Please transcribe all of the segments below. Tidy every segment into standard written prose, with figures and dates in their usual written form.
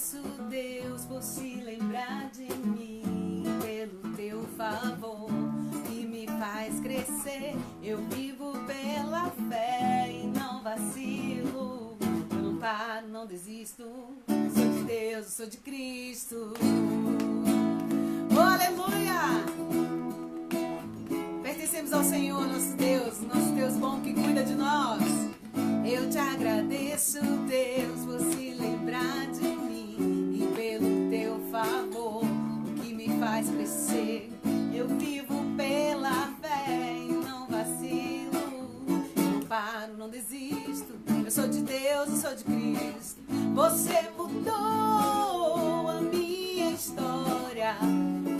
agradeço, Deus, por se lembrar de mim, pelo teu favor que me faz crescer. Eu vivo pela fé e não vacilo. Eu não paro, não desisto. Sou de Deus, sou de Cristo. Oh, aleluia! Pertencemos ao Senhor, nosso Deus bom que cuida de nós. Eu te agradeço, Deus, por se lembrar de mim e pelo teu favor que me faz crescer. Eu vivo pela fé e não vacilo. Eu não paro, não desisto. Eu sou de Deus, eu sou de Cristo. Você mudou a minha história,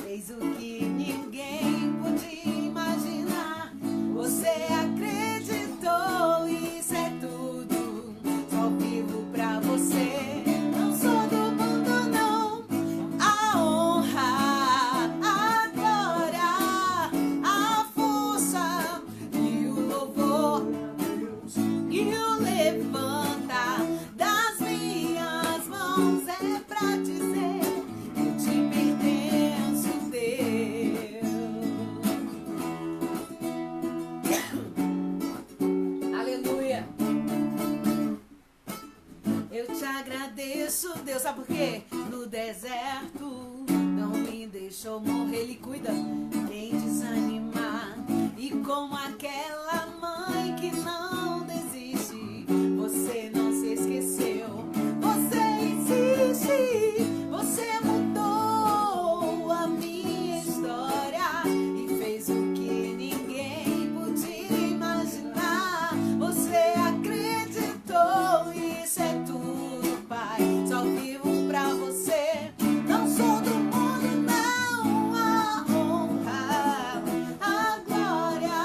fez o que ninguém podia imaginar. Você acreditou, isso é tudo. Só vivo pra você. Não sou do mundo, não. A honra, a glória, a força e o louvor e o levantar das minhas mãos é pra dizer: eu te pertenço, Deus. Aleluia. Eu te agradeço, Deus, sabe por quê? No deserto não me deixou morrer, Ele cuida, nem desanimar. E como aquela mãe que não desiste, você não se esqueceu, você insiste, você mudou a minha história e fez o que ninguém podia imaginar. Você acreditou, isso é tudo, Pai. Só vivo pra você. Não sou do mundo, não. A honra, a glória,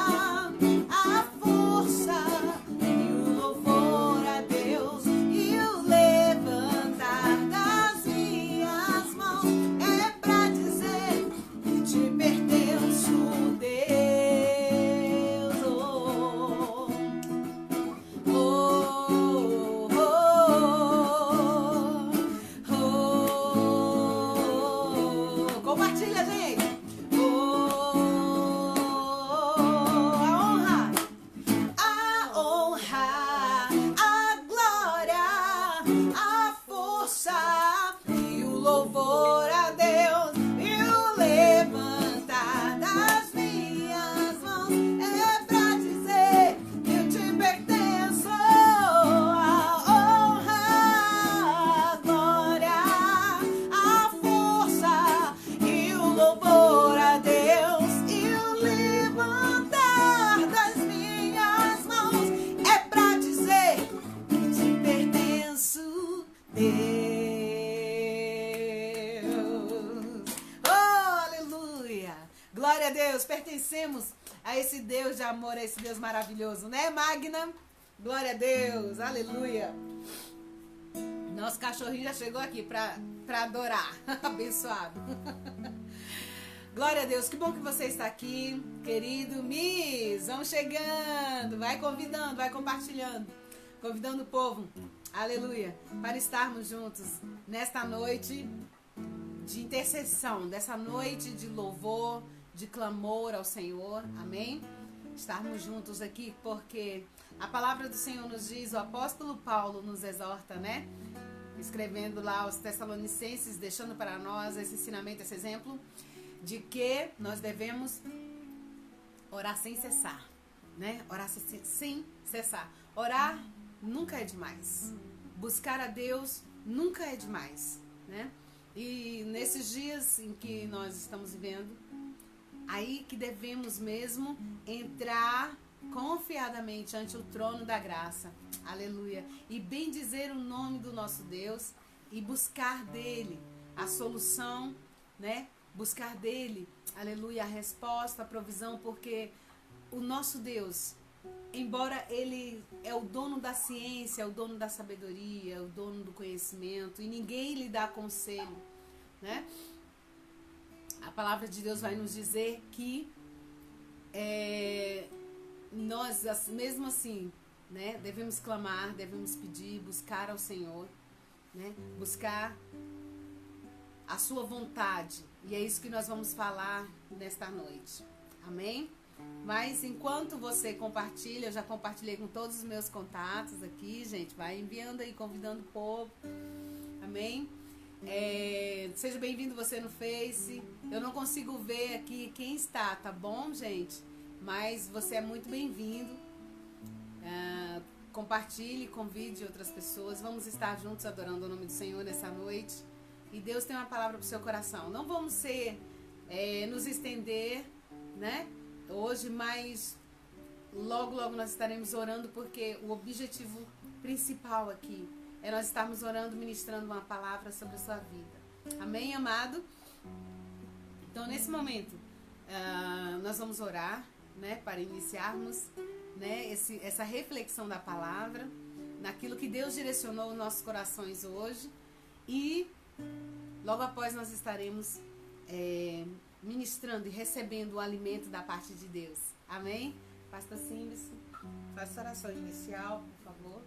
a força e o louvor a Deus e o levantar das minhas mãos é pra dizer que te pertenço, Deus. Oh, oh, oh, oh. Compartilha, gente. A honra, a glória, a força e o louvor a Deus e o levantar das minhas mãos é pra dizer que eu te pertenço. A honra, a glória, a força e o louvor a Deus e o levantar das minhas mãos é pra dizer que te pertenço, Deus. Oh, aleluia! Glória a Deus, pertencemos a esse Deus de amor, a esse Deus maravilhoso, né, Magna? Glória a Deus, aleluia! Nosso cachorrinho já chegou aqui pra adorar, abençoado. Glória a Deus, que bom que você está aqui, querido Miss. Vamos chegando, vai convidando, vai compartilhando, convidando o povo, aleluia, para estarmos juntos nesta noite de intercessão, dessa noite de louvor, de clamor ao Senhor, amém? Estarmos juntos aqui porque a palavra do Senhor nos diz, o apóstolo Paulo nos exorta, né? Escrevendo lá aos Tessalonicenses, deixando para nós esse ensinamento, esse exemplo, de que nós devemos orar sem cessar, né? Orar sem cessar. Orar nunca é demais. Buscar a Deus nunca é demais, né? E nesses dias em que nós estamos vivendo, aí que devemos mesmo entrar confiadamente ante o trono da graça, aleluia, e bendizer o nome do nosso Deus e buscar dele a solução, né? Buscar dele, aleluia, a resposta, a provisão, porque o nosso Deus, embora ele é o dono da ciência, é o dono da sabedoria, é o dono do conhecimento, e ninguém lhe dá conselho, né? A palavra de Deus vai nos dizer que nós, mesmo assim, né, devemos clamar, devemos pedir, buscar ao Senhor, né? Buscar a sua vontade. E é isso que nós vamos falar nesta noite. Amém? Mas enquanto você compartilha, eu já compartilhei com todos os meus contatos aqui, gente. Vai enviando aí, convidando o povo. Amém? Seja bem-vindo você no Face. Eu não consigo ver aqui quem está, tá bom, gente? Mas você é muito bem-vindo. Compartilhe, convide outras pessoas. Vamos estar juntos adorando o nome do Senhor nessa noite. E Deus tem uma palavra para o seu coração. Não vamos nos estender, né? Hoje, mas logo nós estaremos orando, porque o objetivo principal aqui é nós estarmos orando, ministrando uma palavra sobre a sua vida. Amém, amado? Então, nesse momento, nós vamos orar, né, para iniciarmos, né, essa reflexão da palavra, naquilo que Deus direcionou os nossos corações hoje. E logo após nós estaremos ministrando e recebendo o alimento da parte de Deus. Amém? Pastor Simbis, faça a oração inicial, por favor.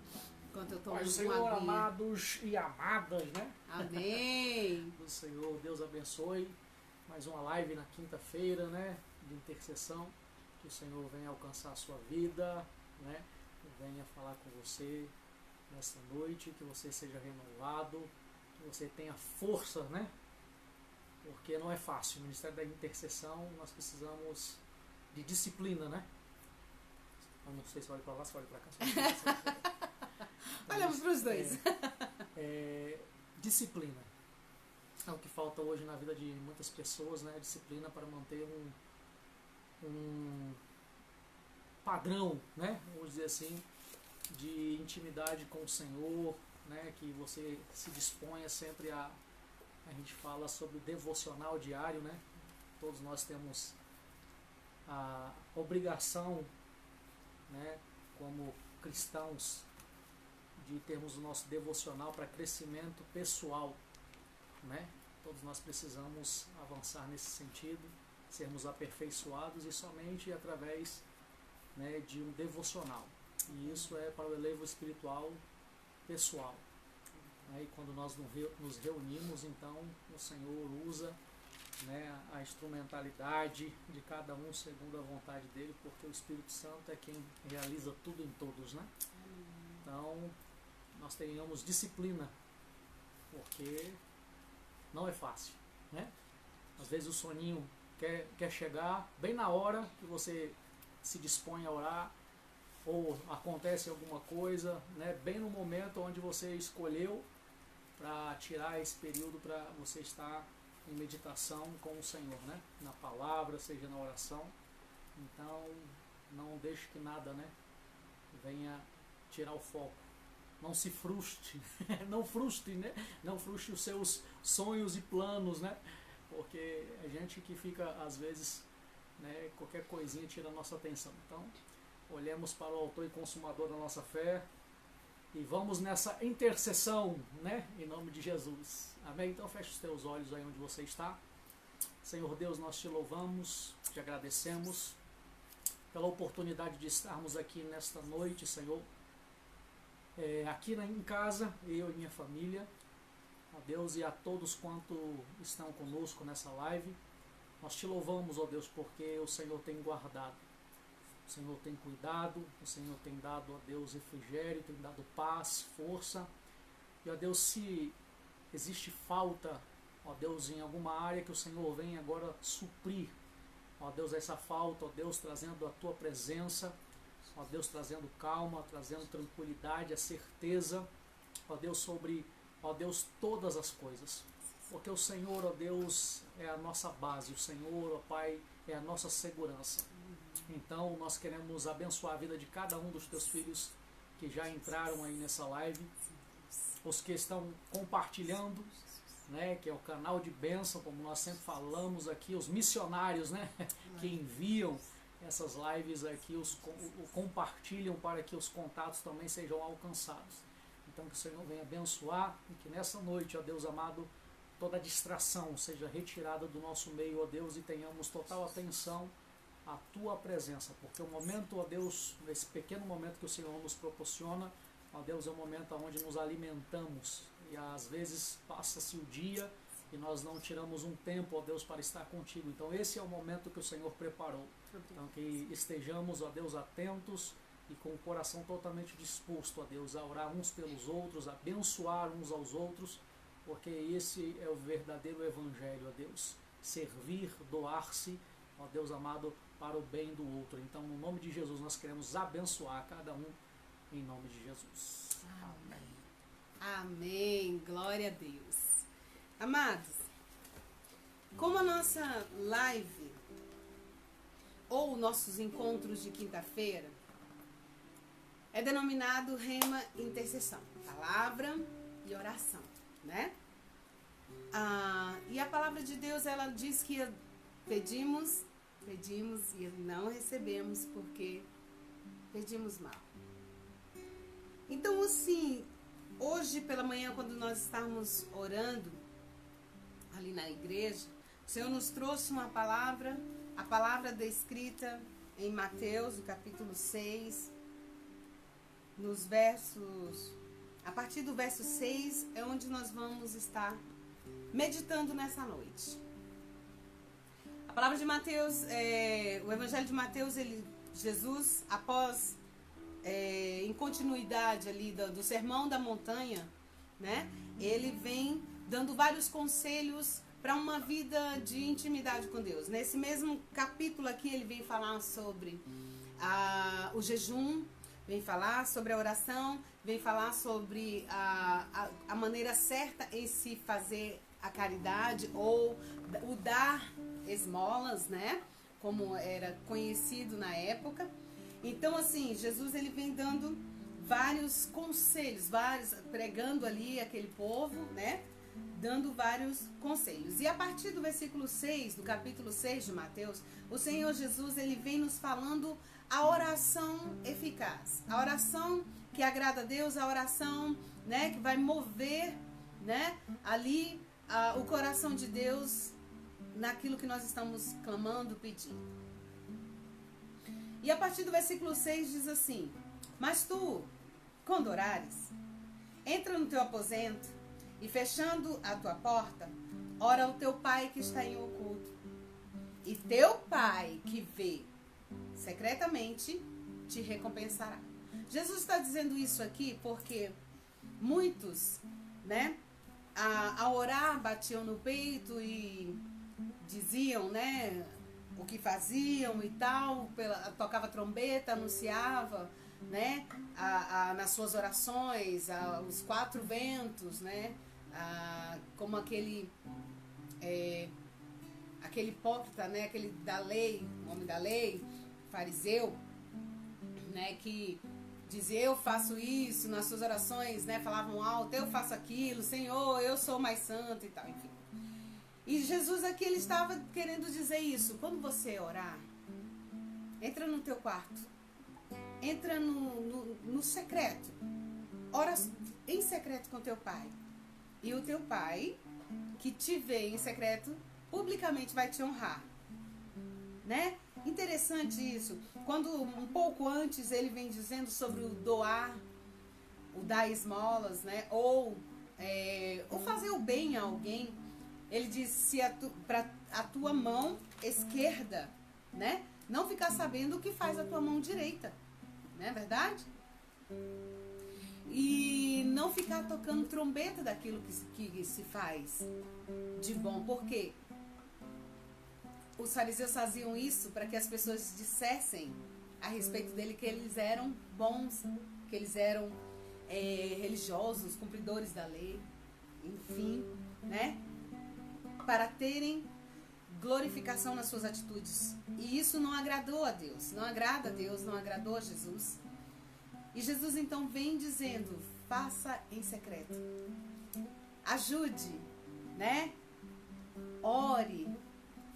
Enquanto eu tomo uma Senhor, aguinha. amados e amadas, né? Amém. O Senhor, Deus abençoe. Mais uma live na quinta-feira, né? De intercessão. Que o Senhor venha alcançar a sua vida, né? Venha falar com você nessa noite. Que você seja renovado. Que você tenha força, né? Porque não é fácil. O ministério da intercessão, nós precisamos de disciplina, né? Eu não sei se olha para lá, se olha para cá. Olhamos para os dois. Disciplina. É o que falta hoje na vida de muitas pessoas, né? Disciplina para manter um padrão, né? Vamos dizer assim, de intimidade com o Senhor, né? Que você se disponha sempre a gente fala sobre o devocional diário, né? Todos nós temos a obrigação, né, como cristãos, de termos o nosso devocional para crescimento pessoal, né? Todos nós precisamos avançar nesse sentido, sermos aperfeiçoados e somente através, né, de um devocional. E isso é para o elevo espiritual pessoal. E quando nós nos reunimos, então o Senhor usa, né, a instrumentalidade de cada um segundo a vontade dele, porque o Espírito Santo é quem realiza tudo em todos, né? Então, nós tenhamos disciplina, porque não é fácil, né? Às vezes o soninho quer chegar bem na hora que você se dispõe a orar, ou acontece alguma coisa, né, bem no momento onde você escolheu para tirar esse período para você estar em meditação com o Senhor, né? Na palavra, seja na oração. Então, não deixe que nada, né, venha tirar o foco. Não se frustre, não frustre, né? Não frustre os seus sonhos e planos, né? Porque a gente que fica, às vezes, né, qualquer coisinha tira a nossa atenção. Então, olhemos para o autor e consumador da nossa fé e vamos nessa intercessão, né, em nome de Jesus. Amém? Então feche os teus olhos aí onde você está. Senhor Deus, nós te louvamos, te agradecemos pela oportunidade de estarmos aqui nesta noite, Senhor. Aqui em casa, eu e minha família, a Deus, e a todos quanto estão conosco nessa live. Nós te louvamos, ó Deus, porque o Senhor tem guardado. O Senhor tem cuidado, o Senhor tem dado, ó Deus, refrigério, tem dado paz, força. E, ó Deus, se existe falta, ó Deus, em alguma área, que o Senhor venha agora suprir, ó Deus, essa falta, ó Deus, trazendo a tua presença, ó Deus, trazendo calma, trazendo tranquilidade, a certeza, ó Deus, sobre, ó Deus, todas as coisas. Porque o Senhor, ó Deus, é a nossa base, o Senhor, ó Pai, é a nossa segurança. Então, nós queremos abençoar a vida de cada um dos teus filhos que já entraram aí nessa live, os que estão compartilhando, né, que é o canal de bênção, como nós sempre falamos aqui, os missionários, né, que enviam essas lives aqui, compartilham para que os contatos também sejam alcançados. Então, que o Senhor venha abençoar e que nessa noite, ó Deus amado, toda distração seja retirada do nosso meio, ó Deus, e tenhamos total atenção à tua presença, porque o momento, ó Deus, esse pequeno momento que o Senhor nos proporciona, ó Deus, é um momento onde nos alimentamos E às vezes passa-se o dia e nós não tiramos um tempo, ó Deus, para estar contigo. Então esse é o momento que o Senhor preparou. Então que estejamos, ó Deus, atentos e com o coração totalmente disposto, ó Deus, a orar uns pelos outros, a abençoar uns aos outros, porque esse é o verdadeiro evangelho, ó Deus. Servir, doar-se, ó Deus amado, para o bem do outro. Então, no nome de Jesus, nós queremos abençoar cada um, em nome de Jesus. Amém. Amém. Glória a Deus. Amados, como a nossa live ou nossos encontros de quinta-feira é denominado Rema Intercessão, palavra e oração, né? E a palavra de Deus, ela diz que pedimos e não recebemos porque pedimos mal. Então, assim, hoje pela manhã, quando nós estávamos orando ali na igreja, o Senhor nos trouxe uma palavra, a palavra descrita em Mateus, no capítulo 6, nos versos, a partir do verso 6 é onde nós vamos estar meditando nessa noite. A palavra de Mateus, o Evangelho de Mateus, Jesus, após, em continuidade ali do Sermão da Montanha, né, ele vem dando vários conselhos para uma vida de intimidade com Deus. Nesse mesmo capítulo aqui, ele vem falar sobre o jejum, vem falar sobre a oração, vem falar sobre a maneira certa em se fazer a caridade ou o dar esmolas, né? Como era conhecido na época. Então, assim, Jesus ele vem dando vários conselhos, pregando ali aquele povo, né? Dando vários conselhos. E a partir do versículo 6, do capítulo 6 de Mateus, o Senhor Jesus ele vem nos falando a oração eficaz, a oração que agrada a Deus, a oração, né, que vai mover, né, ali o coração de Deus naquilo que nós estamos clamando, pedindo. E a partir do versículo 6 diz assim: mas tu, quando orares, entra no teu aposento e fechando a tua porta, ora ao teu pai que está em oculto. E teu pai que vê secretamente te recompensará. Jesus está dizendo isso aqui porque muitos, né, ao orar batiam no peito e diziam, né, o que faziam e tal, tocava trombeta, anunciava, né, nas suas orações, os 4 ventos, né, como aquele hipócrita, né, aquele da lei, o homem da lei, fariseu, né, que dizia: eu faço isso, nas suas orações, né, falavam alto: eu faço aquilo, Senhor, eu sou mais santo e tal, enfim. E Jesus aqui, ele estava querendo dizer isso: quando você orar, entra no teu quarto, entra no secreto, ora em secreto com teu pai, e o teu pai, que te vê em secreto, publicamente vai te honrar, né? Interessante isso. Quando um pouco antes ele vem dizendo sobre o doar, o dar esmolas, né? Ou fazer o bem a alguém, ele diz: se para a tua mão esquerda, né, não ficar sabendo o que faz a tua mão direita, não é verdade? E não ficar tocando trombeta daquilo que se faz de bom. Por quê? Os fariseus faziam isso para que as pessoas dissessem a respeito dele que eles eram bons, que eles eram religiosos, cumpridores da lei, enfim, né? Para terem glorificação nas suas atitudes. E isso não agradou a Deus, não agrada a Deus, não agradou a Jesus. E Jesus então vem dizendo: faça em secreto, ajude, né? Ore,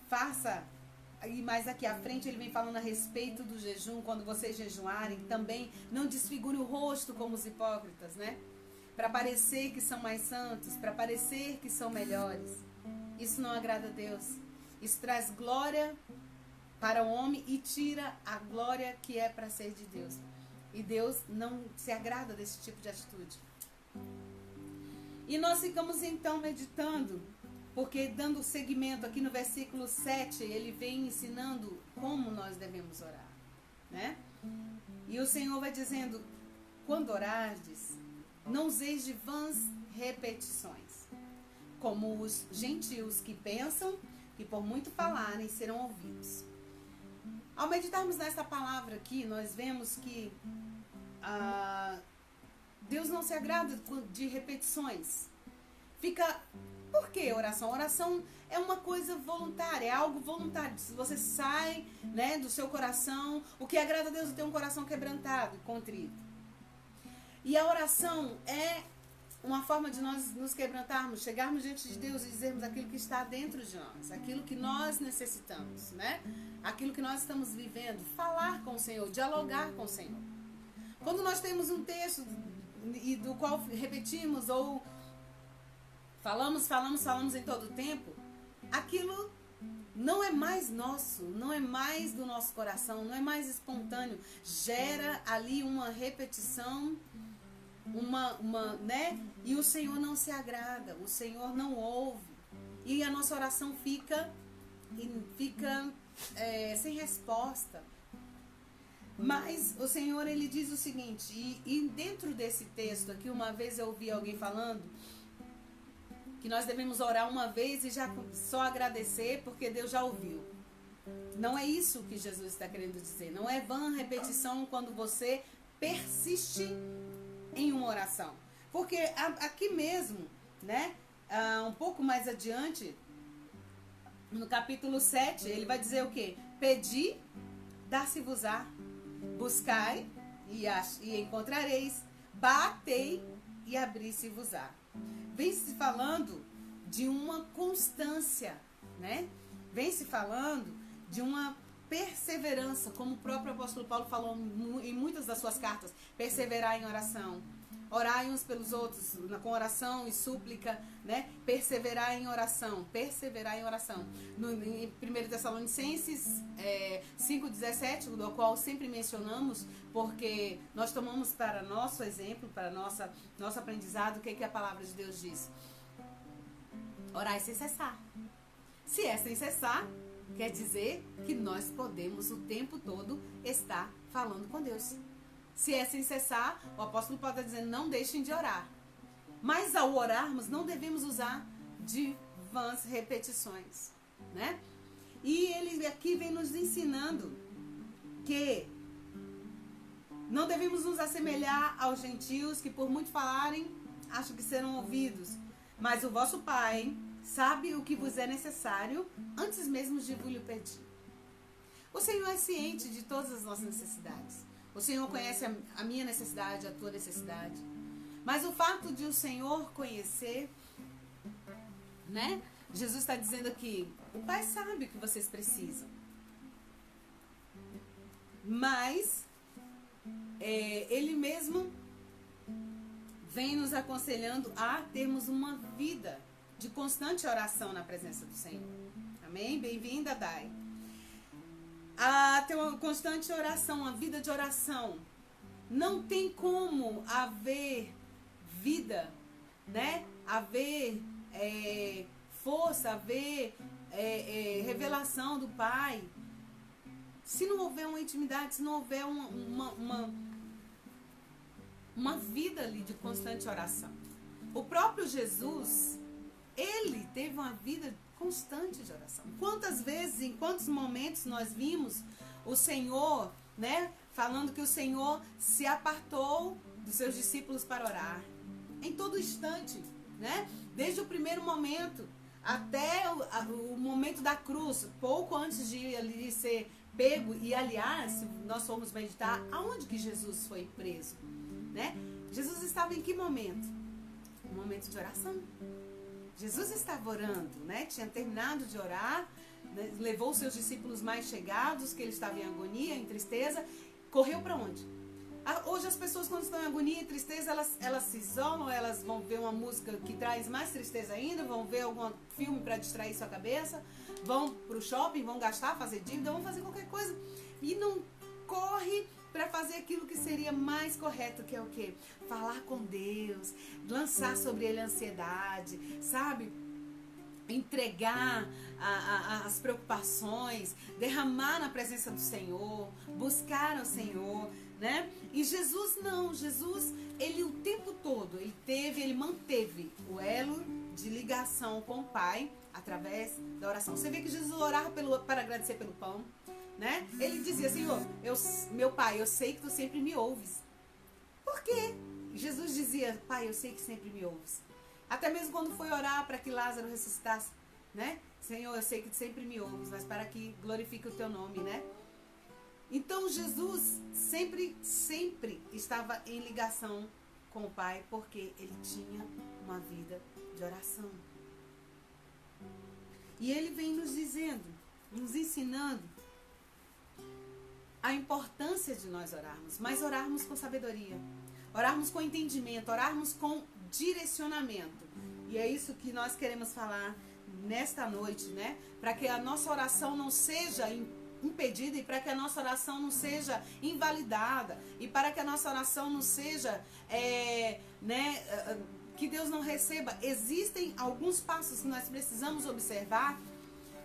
faça. E mais aqui à frente ele vem falando a respeito do jejum. Quando vocês jejuarem, também não desfigure o rosto como os hipócritas, né? Para parecer que são mais santos, para parecer que são melhores. Isso não agrada a Deus. Isso traz glória para o homem e tira a glória que é para ser de Deus. E Deus não se agrada desse tipo de atitude. E nós ficamos então meditando, porque dando seguimento aqui no versículo 7, ele vem ensinando como nós devemos orar, né? E o Senhor vai dizendo, quando orardes, não useis de vãs repetições, como os gentios que pensam que por muito falarem serão ouvidos. Ao meditarmos nessa palavra aqui, nós vemos que Deus não se agrada de repetições. Por que oração? Oração é uma coisa voluntária, é algo voluntário. Se você sai, né, do seu coração, o que agrada a Deus é ter um coração quebrantado e contrito. E a oração é uma forma de nós nos quebrantarmos, chegarmos diante de Deus e dizermos aquilo que está dentro de nós, aquilo que nós necessitamos, né? Aquilo que nós estamos vivendo, falar com o Senhor, dialogar com o Senhor. Quando nós temos um texto e do qual repetimos ou falamos em todo o tempo, aquilo não é mais nosso, não é mais do nosso coração, não é mais espontâneo, gera ali uma repetição, né? E o Senhor não se agrada, o Senhor não ouve. E a nossa oração fica sem resposta. Mas o Senhor, ele diz o seguinte, e dentro desse texto aqui, uma vez eu ouvi alguém falando que nós devemos orar uma vez e já só agradecer porque Deus já ouviu. Não é isso que Jesus está querendo dizer. Não é vã repetição quando você persiste em uma oração. Porque aqui mesmo, né, um pouco mais adiante, no capítulo 7, ele vai dizer o quê? Pedi, dar-se-vos-á. Buscai e encontrareis. Batei e abri-se-vos-á. Vem se falando de uma constância, né? Vem se falando de uma perseverança, como o próprio apóstolo Paulo falou em muitas das suas cartas. Perseverar em oração. Orai uns pelos outros, com oração e súplica, né? Perseverar em oração. Perseverar em oração. Em 1 Tessalonicenses 5,17, do qual sempre mencionamos, porque nós tomamos para nosso exemplo, para nosso aprendizado, o que a palavra de Deus diz? Orai sem cessar. Se é sem cessar, quer dizer que nós podemos o tempo todo estar falando com Deus. Se é sem cessar, o apóstolo Paulo está dizendo, não deixem de orar. Mas ao orarmos, não devemos usar de vãs repetições, né? E ele aqui vem nos ensinando que não devemos nos assemelhar aos gentios que por muito falarem, acham que serão ouvidos. Mas o vosso Pai sabe o que vos é necessário antes mesmo de vos pedir. O Senhor é ciente de todas as nossas necessidades. O Senhor conhece a minha necessidade, a tua necessidade. Mas o fato de o Senhor conhecer, né? Jesus está dizendo aqui, o Pai sabe o que vocês precisam. Mas Ele mesmo vem nos aconselhando a termos uma vida de constante oração na presença do Senhor. Amém? Bem-vinda, Dai. A ter uma constante oração, uma vida de oração. Não tem como haver vida, né? Haver força, haver revelação do Pai, se não houver uma intimidade, se não houver uma vida ali de constante oração. O próprio Jesus, ele teve uma vida constante de oração. Quantas vezes, em quantos momentos nós vimos o Senhor, né, falando que o Senhor se apartou dos seus discípulos para orar. Em todo instante, né? Desde o primeiro momento até o momento da cruz, pouco antes de ele ser pego. E aliás, se nós formos meditar, aonde que Jesus foi preso, né? Jesus estava em que momento? Um momento de oração. Jesus estava orando, né? Tinha terminado de orar, né? Levou os seus discípulos mais chegados, que ele estava em agonia, em tristeza, correu para onde? Hoje as pessoas, quando estão em agonia e tristeza, elas se isolam, elas vão ver uma música que traz mais tristeza ainda, vão ver algum filme para distrair sua cabeça, vão para o shopping, vão gastar, fazer dívida, vão fazer qualquer coisa e não corre para fazer aquilo que seria mais correto, que é o quê? Falar com Deus, lançar sobre Ele a ansiedade, sabe? Entregar as preocupações, derramar na presença do Senhor, buscar ao Senhor, né? E Jesus não, Jesus, ele o tempo todo, ele manteve o elo de ligação com o Pai através da oração. Você vê que Jesus orava para agradecer pelo pão, né? Ele dizia, Senhor, meu Pai, eu sei que tu sempre me ouves. Por quê? Jesus dizia, Pai, eu sei que sempre me ouves. Até mesmo quando foi orar para que Lázaro ressuscitasse, né? Senhor, eu sei que tu sempre me ouves, mas para que glorifique o teu nome, né? Então Jesus sempre estava em ligação com o Pai, porque ele tinha uma vida de oração. E ele vem nos dizendo, nos ensinando a importância de nós orarmos, mas orarmos com sabedoria, orarmos com entendimento, orarmos com direcionamento. E é isso que nós queremos falar nesta noite, né? Para que a nossa oração não seja impedida e para que a nossa oração não seja invalidada e para que a nossa oração não seja, que Deus não receba. Existem alguns passos que nós precisamos observar,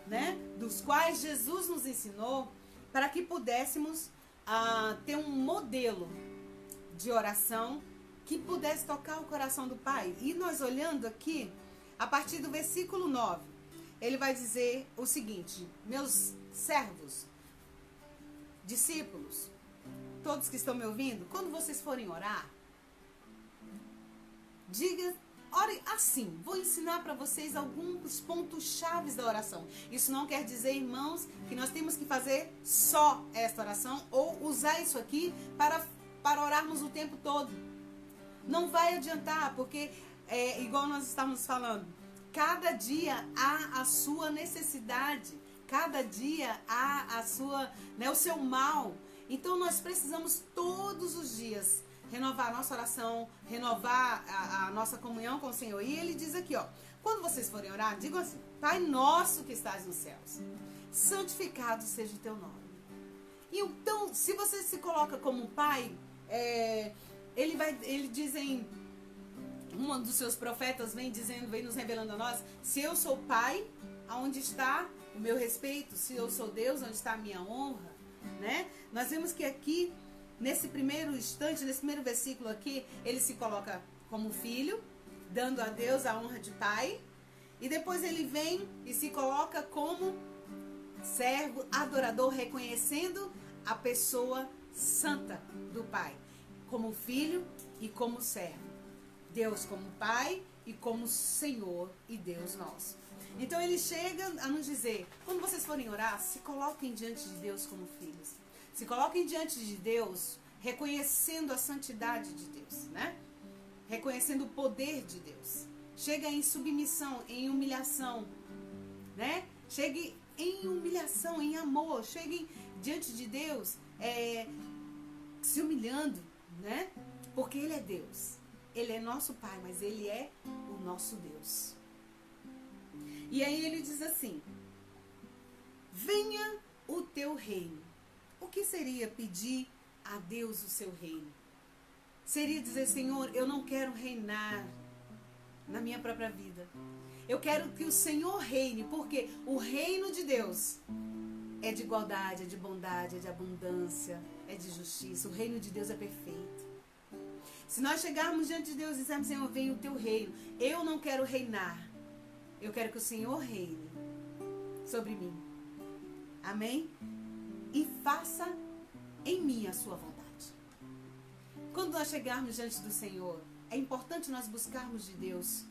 né? Dos quais Jesus nos ensinou para que pudéssemos ter um modelo de oração que pudesse tocar o coração do Pai. E nós olhando aqui, a partir do versículo 9, ele vai dizer o seguinte: meus servos, discípulos, todos que estão me ouvindo, quando vocês forem orar, ore assim. Vou ensinar para vocês alguns pontos chaves da oração. Isso não quer dizer, irmãos, que nós temos que fazer só esta oração ou usar isso aqui para orarmos o tempo todo. Não vai adiantar, porque igual nós estamos falando, cada dia há a sua necessidade, cada dia há o seu mal. Então nós precisamos todos os dias renovar a nossa oração, renovar a nossa comunhão com o Senhor. E ele diz aqui, quando vocês forem orar, digam assim: Pai nosso que estás nos céus, santificado seja o teu nome. E então, se você se coloca como um pai, ele diz um dos seus profetas vem nos revelando a nós: se eu sou pai, aonde está o meu respeito? Se eu sou Deus, onde está a minha honra? Né? Nós vemos que aqui, nesse primeiro instante, nesse primeiro versículo aqui, ele se coloca como filho, dando a Deus a honra de pai, e depois ele vem e se coloca como servo, adorador, reconhecendo a pessoa santa do Pai, como filho e como servo. Deus como Pai e como Senhor e Deus nosso. Então ele chega a nos dizer: quando vocês forem orar, se coloquem diante de Deus como filhos. Se coloquem diante de Deus reconhecendo a santidade de Deus, né? Reconhecendo o poder de Deus. Chega em submissão, em humilhação, né? Chegue em humilhação, em amor. Cheguem diante de Deus se humilhando, né? Porque Ele é Deus. Ele é nosso Pai, mas Ele é o nosso Deus. E aí ele diz assim: venha o teu reino. O que seria pedir a Deus o seu reino? Seria dizer: Senhor, eu não quero reinar na minha própria vida. Eu quero que o Senhor reine, porque o reino de Deus é de igualdade, é de bondade, é de abundância, é de justiça. O reino de Deus é perfeito. Se nós chegarmos diante de Deus e dissermos: Senhor, venha o teu reino, eu não quero reinar. Eu quero que o Senhor reine sobre mim. Amém? E faça em mim a sua vontade. Quando nós chegarmos diante do Senhor, é importante nós buscarmos de Deus,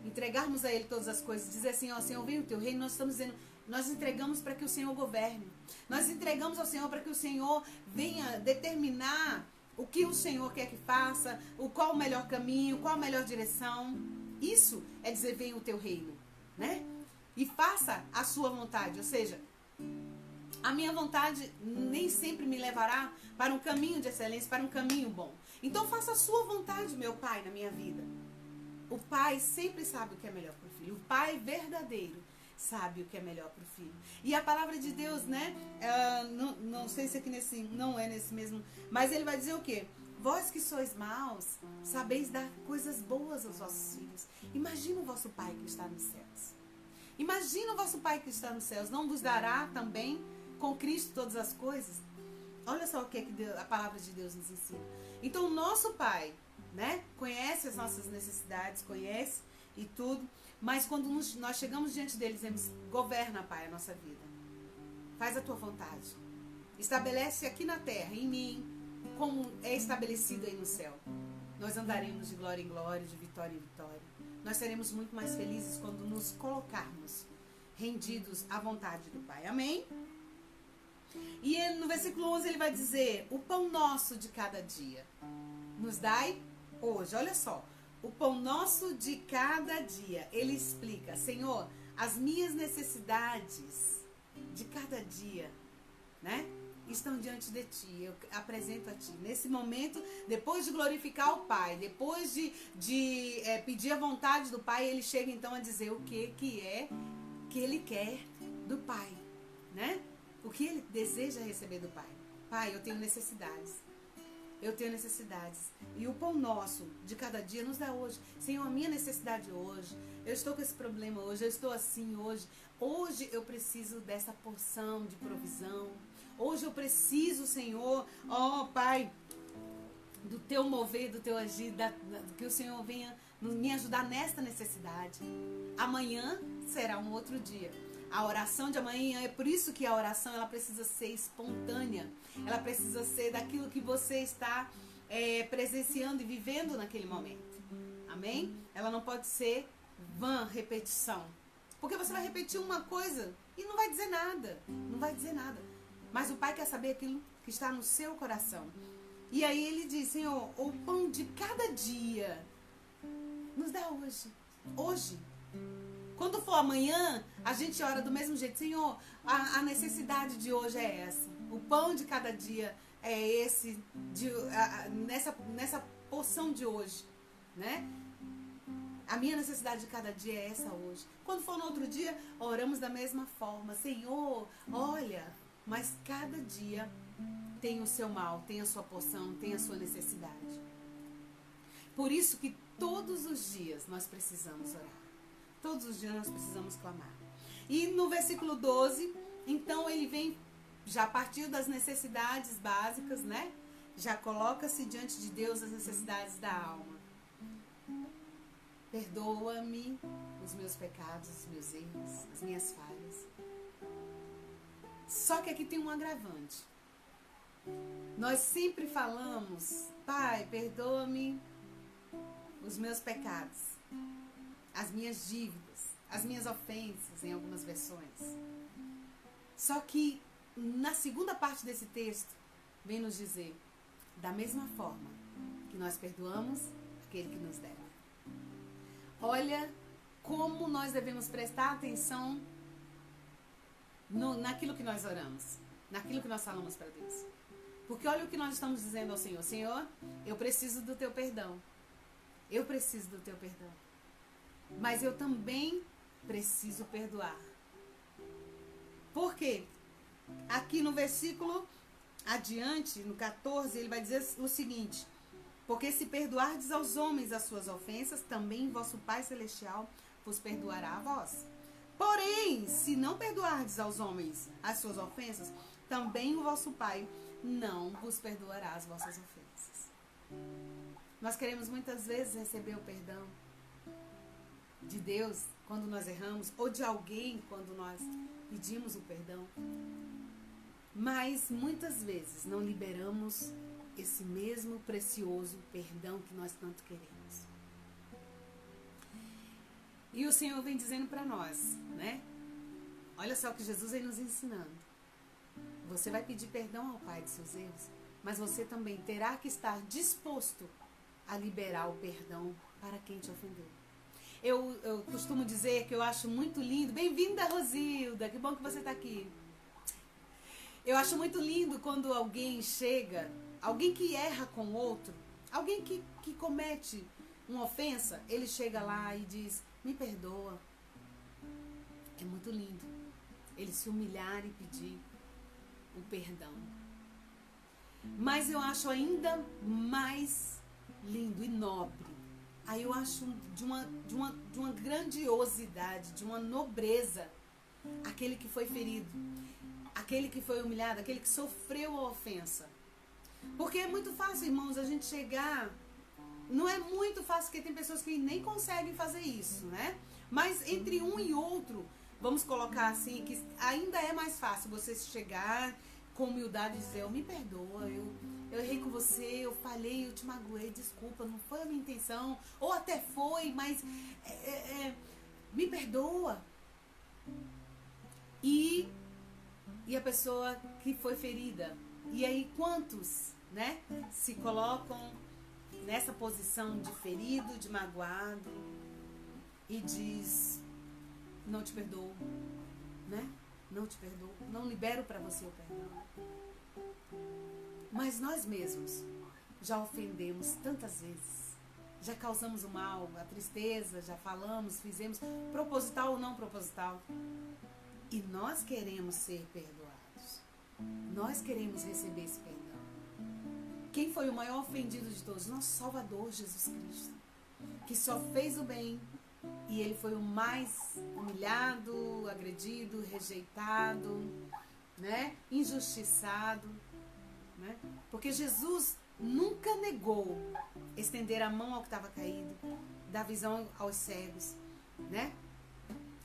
entregarmos a Ele todas as coisas, dizer assim: ó, Senhor, venha o teu reino. Nós estamos dizendo, nós entregamos para que o Senhor governe. Nós entregamos ao Senhor para que o Senhor venha determinar o que o Senhor quer que faça, qual o melhor caminho, qual a melhor direção. Isso é dizer: venha o teu reino, né? E faça a sua vontade. Ou seja, a minha vontade nem sempre me levará para um caminho de excelência, para um caminho bom. Então faça a sua vontade, meu Pai, na minha vida. O Pai sempre sabe o que é melhor para o filho. O Pai verdadeiro, sabe o que é melhor para o filho. E a palavra de Deus, né? Não sei se aqui não é nesse mesmo, mas ele vai dizer o quê? Vós que sois maus, sabeis dar coisas boas aos vossos filhos. Imagina o vosso Pai que está nos céus. Imagina o vosso Pai que está nos céus. Não vos dará também com Cristo todas as coisas? Olha só o que a palavra de Deus nos ensina. Então, o nosso Pai, né, conhece as nossas necessidades, conhece e tudo. Mas quando nós chegamos diante dele, dizemos: governa, Pai, a nossa vida. Faz a tua vontade. Estabelece aqui na terra, em mim, como é estabelecido aí no céu. Nós andaremos de glória em glória, de vitória em vitória. Nós seremos muito mais felizes quando nos colocarmos rendidos à vontade do Pai. Amém? E no versículo 11 ele vai dizer: o pão nosso de cada dia nos dai hoje. Olha só. O pão nosso de cada dia. Ele explica: Senhor, as minhas necessidades de cada dia, né, estão diante de Ti. Eu apresento a Ti. Nesse momento, depois de glorificar o Pai, depois de pedir a vontade do Pai, ele chega então a dizer o que ele quer do Pai, né? O que ele deseja receber do Pai. Pai, eu tenho necessidades. Eu tenho necessidades. E o pão nosso de cada dia nos dá hoje. Senhor, a minha necessidade hoje. Eu estou com esse problema hoje. Eu estou assim hoje. Hoje eu preciso dessa porção de provisão. Hoje eu preciso, Senhor, Pai, do Teu mover, do Teu agir, que o Senhor venha me ajudar nesta necessidade. Amanhã será um outro dia. A oração de amanhã, é por isso que a oração ela precisa ser espontânea. Ela precisa ser daquilo que você está presenciando e vivendo naquele momento. Amém? Ela não pode ser vã repetição. Porque você vai repetir uma coisa e não vai dizer nada. Não vai dizer nada. Mas o Pai quer saber aquilo que está no seu coração. E aí ele diz: Senhor, o pão de cada dia nos dá hoje. Hoje. Quando for amanhã, a gente ora do mesmo jeito. Senhor, a necessidade de hoje é essa. O pão de cada dia é esse, nessa porção de hoje, né? A minha necessidade de cada dia é essa hoje. Quando for no outro dia, oramos da mesma forma. Senhor, olha, mas cada dia tem o seu mal, tem a sua porção, tem a sua necessidade. Por isso que todos os dias nós precisamos orar. Todos os dias nós precisamos clamar. E no versículo 12, então ele vem, já partiu das necessidades básicas, né? Já coloca-se diante de Deus as necessidades da alma. Perdoa-me os meus pecados, os meus erros, as minhas falhas. Só que aqui tem um agravante. Nós sempre falamos: Pai, perdoa-me os meus pecados, as minhas dívidas, as minhas ofensas, em algumas versões. Só que na segunda parte desse texto vem nos dizer: da mesma forma que nós perdoamos aquele que nos deve. Olha como nós devemos prestar atenção naquilo que nós oramos, naquilo que nós falamos para Deus. Porque olha o que nós estamos dizendo ao Senhor: Senhor, eu preciso do Teu perdão. Eu preciso do Teu perdão. Mas eu também preciso perdoar. Por quê? Aqui no versículo adiante, no 14, ele vai dizer o seguinte: porque se perdoardes aos homens as suas ofensas, também vosso Pai Celestial vos perdoará a vós. Porém, se não perdoardes aos homens as suas ofensas, também o vosso Pai não vos perdoará as vossas ofensas. Nós queremos muitas vezes receber o perdão de Deus quando nós erramos, ou de alguém quando nós pedimos o perdão. Mas muitas vezes não liberamos esse mesmo precioso perdão que nós tanto queremos. E o Senhor vem dizendo para nós, né? Olha só o que Jesus vem nos ensinando. Você vai pedir perdão ao Pai de seus erros, mas você também terá que estar disposto a liberar o perdão para quem te ofendeu. Eu costumo dizer que eu acho muito lindo. Bem-vinda, Rosilda, que bom que você está aqui. Eu acho muito lindo quando alguém chega, alguém que erra com outro, alguém que comete uma ofensa, ele chega lá e diz: me perdoa. É muito lindo ele se humilhar e pedir o perdão. Mas eu acho ainda mais lindo e nobre. Aí eu acho de uma grandiosidade, de uma nobreza, aquele que foi ferido, aquele que foi humilhado, aquele que sofreu a ofensa. Porque é muito fácil, irmãos, a gente chegar... Não é muito fácil, porque tem pessoas que nem conseguem fazer isso, né? Mas entre um e outro, vamos colocar assim, que ainda é mais fácil você chegar com humildade e dizer, me perdoa, eu errei com você, eu falhei, eu te magoei, desculpa, não foi a minha intenção, ou até foi, mas me perdoa. E a pessoa que foi ferida. E aí quantos, né, se colocam nessa posição de ferido, de magoado e diz, não te perdoo, né? Não te perdoo, não libero para você o perdão. Mas nós mesmos já ofendemos tantas vezes, já causamos o mal, a tristeza, já falamos, fizemos, proposital ou não proposital. E nós queremos ser perdoados. Nós queremos receber esse perdão. Quem foi o maior ofendido de todos? Nosso Salvador, Jesus Cristo. Que só fez o bem. E ele foi o mais humilhado, agredido, rejeitado, né? Injustiçado. Né? Porque Jesus nunca negou estender a mão ao que estava caído, dar visão aos cegos, né?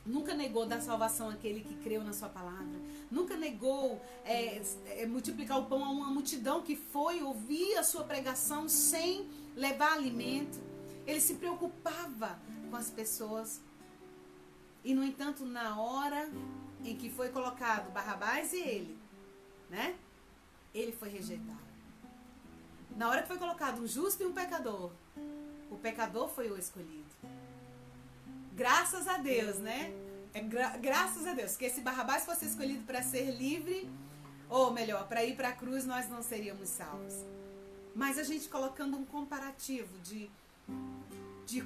Nunca negou dar salvação àquele que creu na sua palavra. Nunca negou multiplicar o pão a uma multidão que foi ouvir a sua pregação sem levar alimento. Ele se preocupava com as pessoas. E, no entanto, na hora em que foi colocado Barrabás e ele, né? Ele foi rejeitado. Na hora que foi colocado um justo e um pecador, o pecador foi o escolhido. Graças a Deus, né? Graças a Deus. Porque se Barrabás fosse escolhido para ser livre, ou melhor, para ir para a cruz, nós não seríamos salvos. Mas a gente colocando um comparativo de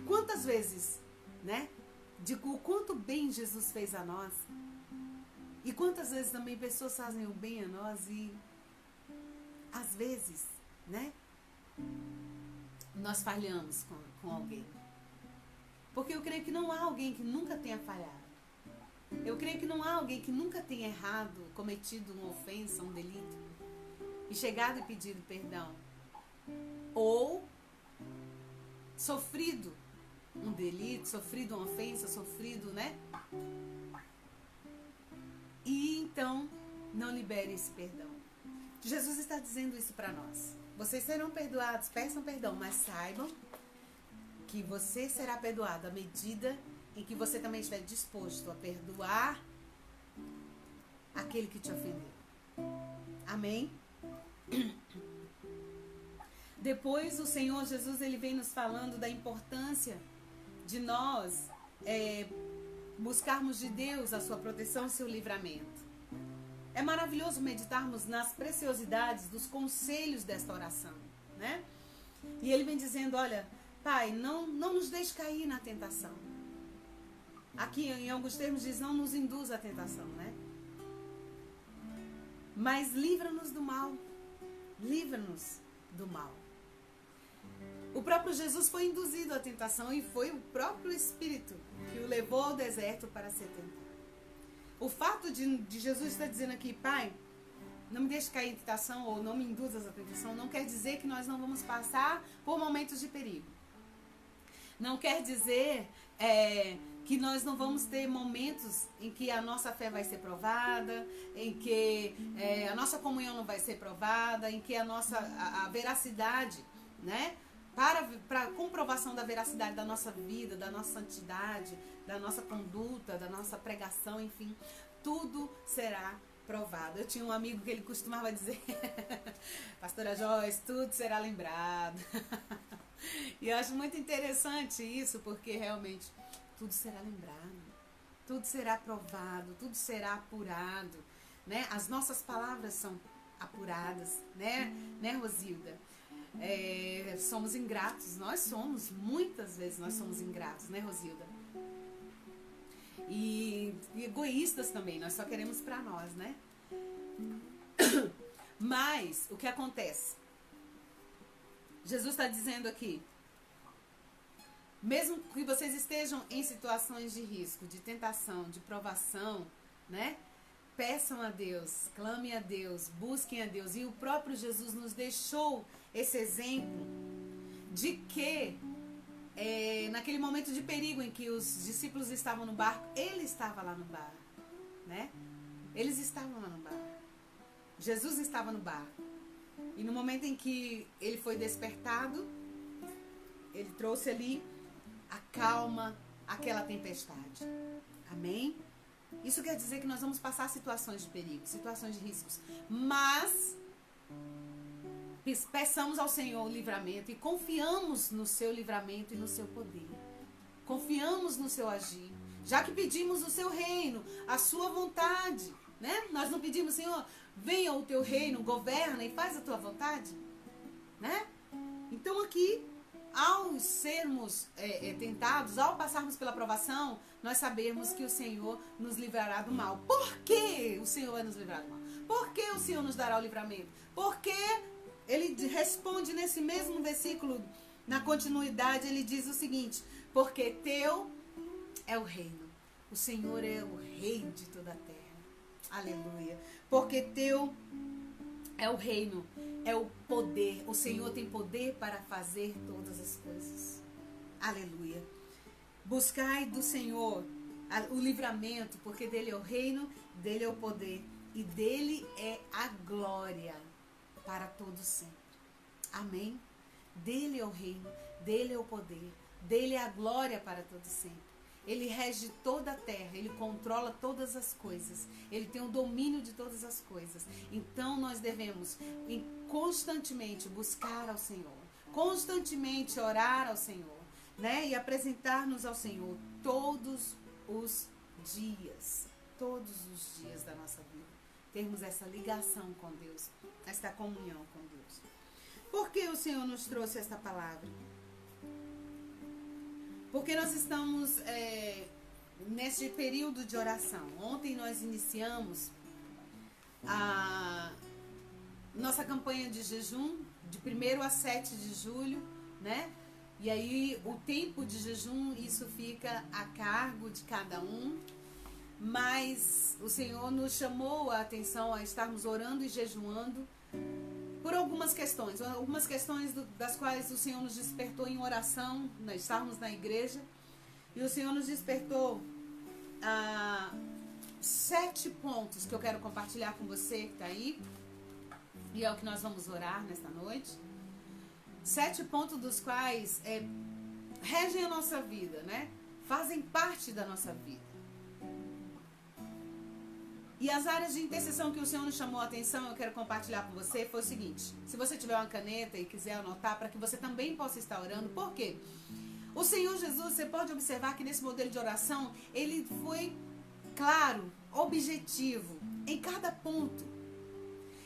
quantas vezes, né? De o quanto bem Jesus fez a nós. E quantas vezes também pessoas fazem o bem a nós e às vezes, né? Nós falhamos com alguém. Porque eu creio que não há alguém que nunca tenha falhado. Eu creio que não há alguém que nunca tenha errado, cometido uma ofensa, um delito, e chegado e pedido perdão. Ou sofrido um delito, sofrido uma ofensa, sofrido, né? E então não libere esse perdão. Jesus está dizendo isso para nós. Vocês serão perdoados, peçam perdão, mas saibam que você será perdoado à medida em que você também estiver disposto a perdoar aquele que te ofendeu. Amém? Depois o Senhor Jesus, ele vem nos falando da importância de nós buscarmos de Deus a sua proteção e seu livramento. É maravilhoso meditarmos nas preciosidades dos conselhos desta oração, né? E ele vem dizendo, olha, Pai, não nos deixe cair na tentação. Aqui, em alguns termos, diz, não nos induz à tentação, né? Mas livra-nos do mal. Livra-nos do mal. O próprio Jesus foi induzido à tentação e foi o próprio Espírito que o levou ao deserto para ser tentado. O fato de Jesus estar dizendo aqui, Pai, não me deixe cair em tentação ou não me induzas à tentação, não quer dizer que nós não vamos passar por momentos de perigo. Não quer dizer que nós não vamos ter momentos em que a nossa fé vai ser provada, em que a nossa comunhão não vai ser provada, em que a veracidade, né? Para comprovação da veracidade da nossa vida, da nossa santidade, da nossa conduta, da nossa pregação, enfim, tudo será provado. Eu tinha um amigo que ele costumava dizer, Pastora Joyce, tudo será lembrado. E eu acho muito interessante isso, porque realmente tudo será lembrado, tudo será provado, tudo será apurado, né? As nossas palavras são apuradas, né Rosilda? Somos ingratos, muitas vezes nós somos ingratos, né, Rosilda? E egoístas também, nós só queremos para nós, né? Mas, o que acontece? Jesus está dizendo aqui, mesmo que vocês estejam em situações de risco, de tentação, de provação, né? Peçam a Deus, clamem a Deus, busquem a Deus. E o próprio Jesus nos deixou esse exemplo de que naquele momento de perigo em que os discípulos estavam no barco, ele estava lá no barco, né? Eles estavam lá no barco. Jesus estava no barco. E no momento em que ele foi despertado, ele trouxe ali a calma, aquela tempestade. Amém? Isso quer dizer que nós vamos passar situações de perigo, situações de riscos. Mas peçamos ao Senhor o livramento e confiamos no seu livramento e no seu poder. Confiamos no seu agir. Já que pedimos o seu reino, a sua vontade, né? Nós não pedimos, Senhor, venha o teu reino, governa e faz a tua vontade, né? Então aqui, ao sermos tentados, ao passarmos pela provação, nós sabemos que o Senhor nos livrará do mal. Por que o Senhor vai nos livrar do mal? Por que o Senhor nos dará o livramento? Porque ele responde nesse mesmo versículo, na continuidade, ele diz o seguinte: porque teu é o reino. O Senhor é o rei de toda a terra. Aleluia. Porque teu é o reino, é o poder. O Senhor tem poder para fazer todas as coisas. Aleluia. Buscai do Senhor o livramento, porque dele é o reino, dele é o poder e dele é a glória para todos sempre. Amém? Dele é o reino, dele é o poder, dele é a glória para todos sempre. Ele rege toda a terra, ele controla todas as coisas, ele tem o domínio de todas as coisas. Então nós devemos constantemente buscar ao Senhor, constantemente orar ao Senhor, né? E apresentar-nos ao Senhor todos os dias da nossa vida. Termos essa ligação com Deus, esta comunhão com Deus. Por que o Senhor nos trouxe esta palavra? Porque nós estamos neste período de oração. Ontem nós iniciamos a nossa campanha de jejum, de 1º a 7 de julho, né? E aí o tempo de jejum, isso fica a cargo de cada um. Mas o Senhor nos chamou a atenção a estarmos orando e jejuando por algumas questões das quais o Senhor nos despertou em oração, nós estávamos na igreja, e o Senhor nos despertou 7 pontos que eu quero compartilhar com você que está aí, e é o que nós vamos orar nesta noite. 7 pontos dos quais regem a nossa vida, né? Fazem parte da nossa vida. E as áreas de intercessão que o Senhor nos chamou a atenção, eu quero compartilhar com você, foi o seguinte: se você tiver uma caneta e quiser anotar, para que você também possa estar orando. Por quê? O Senhor Jesus, você pode observar que nesse modelo de oração, ele foi claro, objetivo, em cada ponto.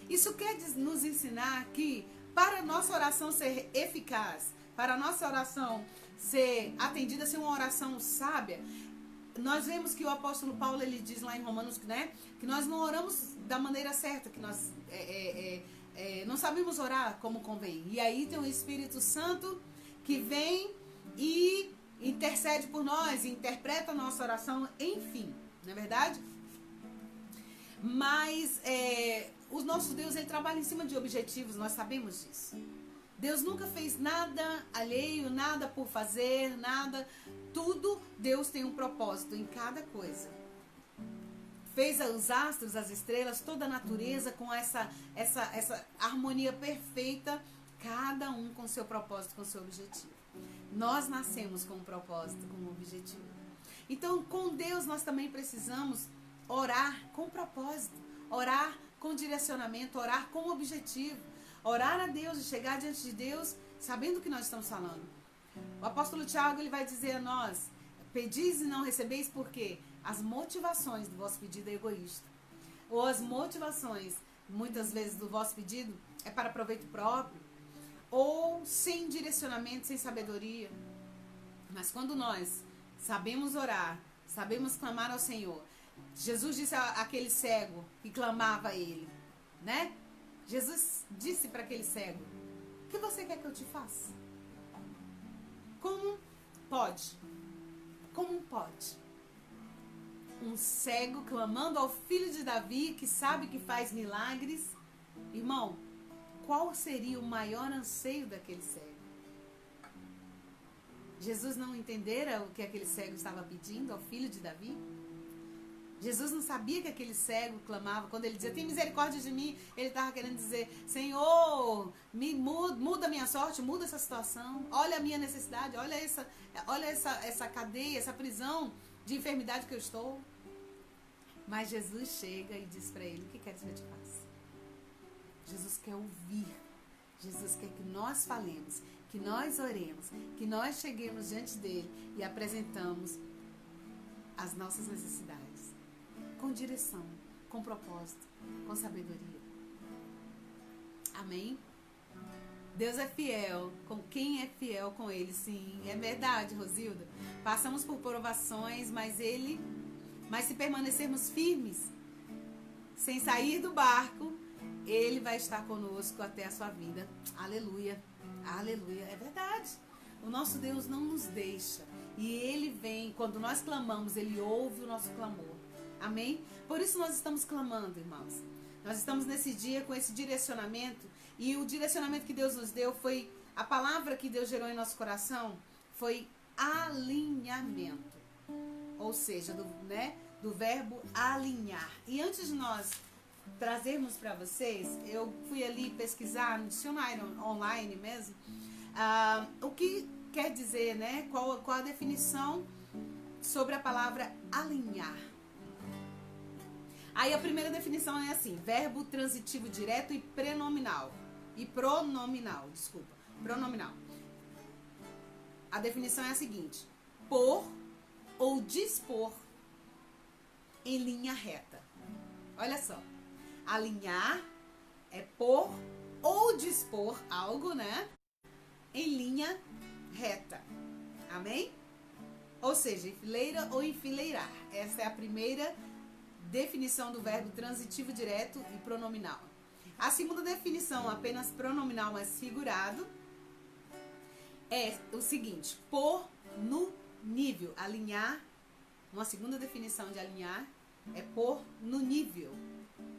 Isso quer nos ensinar que, para a nossa oração ser eficaz, para a nossa oração ser atendida, ser uma oração sábia, nós vemos que o apóstolo Paulo, ele diz lá em Romanos, né, que nós não oramos da maneira certa, que nós não sabemos orar como convém. E aí tem o Espírito Santo que vem e intercede por nós, interpreta a nossa oração, enfim, não é verdade? Mas o nosso Deus, ele trabalha em cima de objetivos, nós sabemos disso. Deus nunca fez nada alheio, nada por fazer, nada. Tudo, Deus tem um propósito em cada coisa. Fez os astros, as estrelas, toda a natureza com essa harmonia perfeita, cada um com seu propósito, com seu objetivo. Nós nascemos com um propósito, com um objetivo. Então, com Deus, nós também precisamos orar com propósito, orar com direcionamento, orar com objetivo. Orar a Deus e chegar diante de Deus sabendo o que nós estamos falando. O apóstolo Tiago, ele vai dizer a nós: pedis e não recebeis, porque as motivações do vosso pedido é egoísta. Ou as motivações, muitas vezes, do vosso pedido é para proveito próprio, ou sem direcionamento, sem sabedoria. Mas quando nós sabemos orar, sabemos clamar ao Senhor, Jesus disse àquele cego que clamava a ele, né? Jesus disse para aquele cego: o que você quer que eu te faça? Como pode? Como pode um cego clamando ao filho de Davi, que sabe que faz milagres? Irmão, qual seria o maior anseio daquele cego? Jesus não entendera o que aquele cego estava pedindo ao filho de Davi? Jesus não sabia que aquele cego clamava, quando ele dizia, tem misericórdia de mim, ele estava querendo dizer, Senhor, muda a minha sorte, muda essa situação, olha a minha necessidade, olha essa cadeia, essa prisão de enfermidade que eu estou. Mas Jesus chega e diz para ele, o que quer que eu te faça? Jesus quer ouvir, Jesus quer que nós falemos, que nós oremos, que nós cheguemos diante dele e apresentamos as nossas necessidades. Com direção, com propósito, com sabedoria. Amém? Deus é fiel com quem é fiel com Ele, sim. É verdade, Rosilda. Passamos por provações, mas se permanecermos firmes, sem sair do barco, Ele vai estar conosco até a sua vida. Aleluia. Aleluia. É verdade. O nosso Deus não nos deixa. E Ele vem, quando nós clamamos, Ele ouve o nosso clamor. Amém? Por isso nós estamos clamando, irmãos. Nós estamos nesse dia com esse direcionamento. E o direcionamento que Deus nos deu foi, a palavra que Deus gerou em nosso coração foi alinhamento. Ou seja, do verbo alinhar. E antes de nós trazermos para vocês, eu fui ali pesquisar no dicionário online mesmo, o que quer dizer, né? Qual a definição sobre a palavra alinhar. Aí a primeira definição é assim, verbo transitivo direto e pronominal. Pronominal. A definição é a seguinte, pôr ou dispor em linha reta. Olha só, alinhar é pôr ou dispor algo, né, em linha reta. Amém? Ou seja, enfileira ou enfileirar. Essa é a primeira definição do verbo transitivo direto e pronominal. A segunda definição, apenas pronominal, mas figurado, é o seguinte, pôr no nível. Alinhar, uma segunda definição de alinhar é pôr no nível.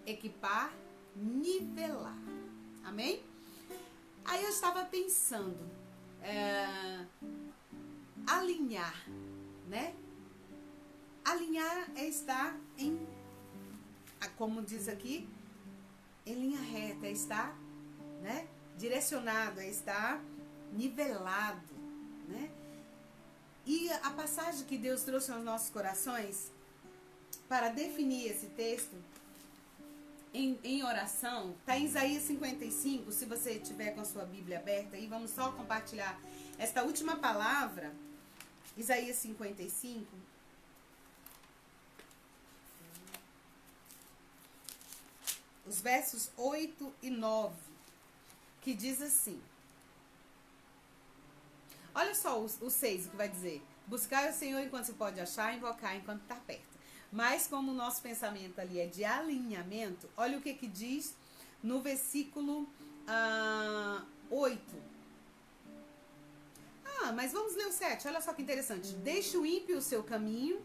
Equipar, nivelar. Amém? Aí eu estava pensando, alinhar, né? Alinhar é estar em, como diz aqui, em linha reta, é estar, né, direcionado, é estar nivelado, né? E a passagem que Deus trouxe aos nossos corações para definir esse texto em oração, está em Isaías 55, se você tiver com a sua Bíblia aberta aí, vamos só compartilhar esta última palavra, Isaías 55, os versos 8 e 9, que diz assim, olha só o 6, o que vai dizer, buscar o Senhor enquanto se pode achar, invocar enquanto está perto. Mas como o nosso pensamento ali é de alinhamento, olha o que diz no versículo 8. Mas vamos ler o 7, olha só que interessante. Deixe o ímpio o seu caminho,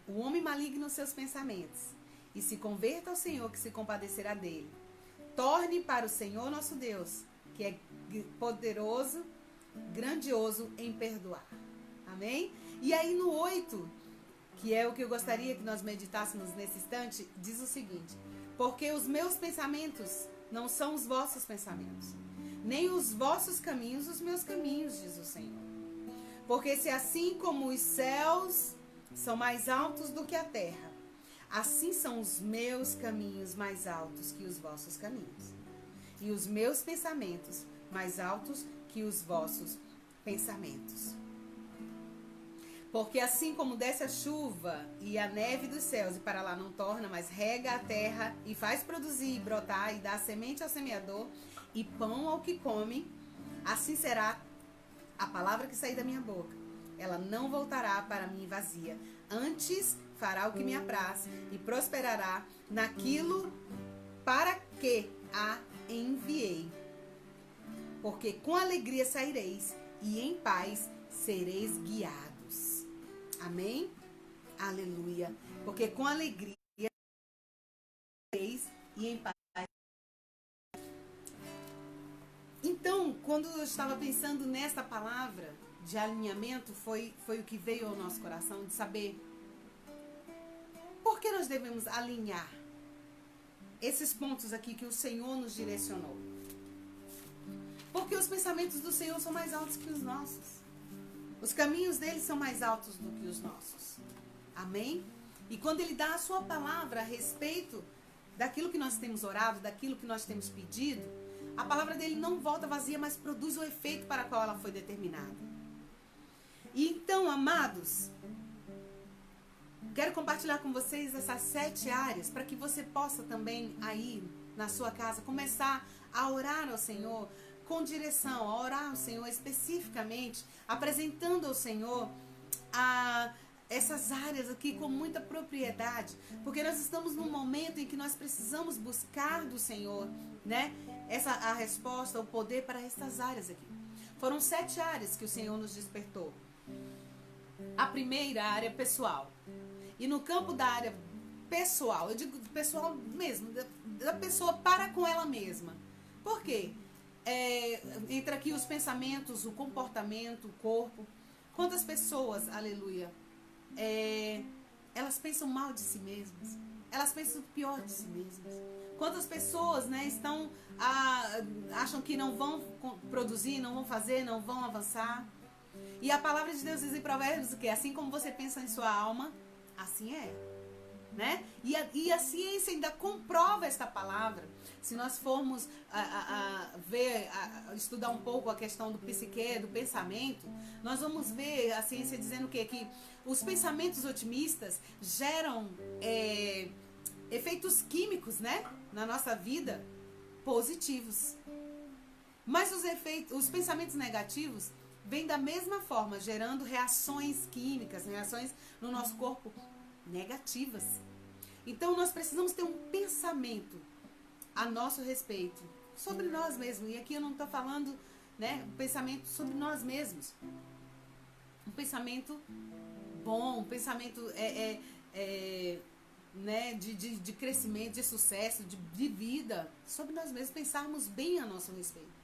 o homem maligno os seus pensamentos, e se converta ao Senhor, que se compadecerá dele. Torne para o Senhor nosso Deus, que é poderoso, grandioso em perdoar. Amém? E aí no 8, que é o que eu gostaria que nós meditássemos nesse instante, diz o seguinte, porque os meus pensamentos não são os vossos pensamentos, nem os vossos caminhos os meus caminhos, diz o Senhor. Porque se assim como os céus são mais altos do que a terra, assim são os meus caminhos mais altos que os vossos caminhos, e os meus pensamentos mais altos que os vossos pensamentos. Porque assim como desce a chuva e a neve dos céus e para lá não torna, mas rega a terra e faz produzir e brotar e dá semente ao semeador e pão ao que come, assim será a palavra que sair da minha boca. Ela não voltará para mim vazia, antes fará o que me apraz e prosperará naquilo para que a enviei. Porque com alegria saireis e em paz sereis guiados. Amém? Aleluia. Porque com alegria saireis e em paz. Então, quando eu estava pensando nessa palavra de alinhamento, foi o que veio ao nosso coração, de saber por que nós devemos alinhar esses pontos aqui que o Senhor nos direcionou. Porque os pensamentos do Senhor são mais altos que os nossos. Os caminhos dele são mais altos do que os nossos. Amém? E quando ele dá a sua palavra a respeito daquilo que nós temos orado, daquilo que nós temos pedido, a palavra dele não volta vazia, mas produz o efeito para o qual ela foi determinada. E então, amados, quero compartilhar com vocês essas 7 áreas para que você possa também aí na sua casa começar a orar ao Senhor com direção, a orar ao Senhor especificamente, apresentando ao Senhor essas áreas aqui com muita propriedade, porque nós estamos num momento em que nós precisamos buscar do Senhor, né? A resposta, o poder para essas áreas aqui. Foram 7 áreas que o Senhor nos despertou. A primeira, a área pessoal. E no campo da área pessoal, eu digo pessoal mesmo, da pessoa para com ela mesma. Por quê? Entra aqui os pensamentos, o comportamento, o corpo. Quantas pessoas, aleluia, elas pensam mal de si mesmas? Elas pensam pior de si mesmas. Quantas pessoas, né, acham que não vão produzir, não vão fazer, não vão avançar? E a palavra de Deus diz em Provérbios o quê? Assim como você pensa em sua alma, assim é. Né? E a ciência ainda comprova esta palavra. Se nós formos estudar um pouco a questão do psique, do pensamento, nós vamos ver a ciência dizendo o quê? Que os pensamentos otimistas geram efeitos químicos, né, na nossa vida positivos. Mas os pensamentos negativos vêm da mesma forma, gerando reações químicas, reações no nosso corpo negativas. Então nós precisamos ter um pensamento a nosso respeito, sobre nós mesmos. E aqui eu não estou falando, né, um pensamento sobre nós mesmos. Um pensamento bom, um pensamento né, de crescimento, de sucesso, de vida, sobre nós mesmos, pensarmos bem a nosso respeito.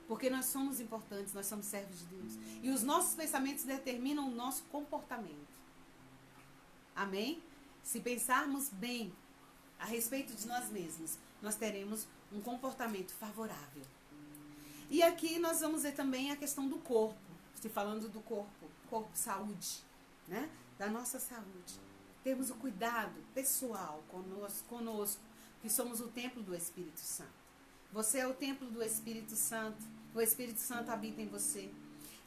Porque nós somos importantes, nós somos servos de Deus. E os nossos pensamentos determinam o nosso comportamento. Amém? Se pensarmos bem a respeito de nós mesmos, nós teremos um comportamento favorável. E aqui nós vamos ver também a questão do corpo. Estou falando do corpo, saúde, né? Da nossa saúde. Temos o cuidado pessoal conosco, que somos o templo do Espírito Santo. Você é o templo do Espírito Santo. O Espírito Santo habita em você.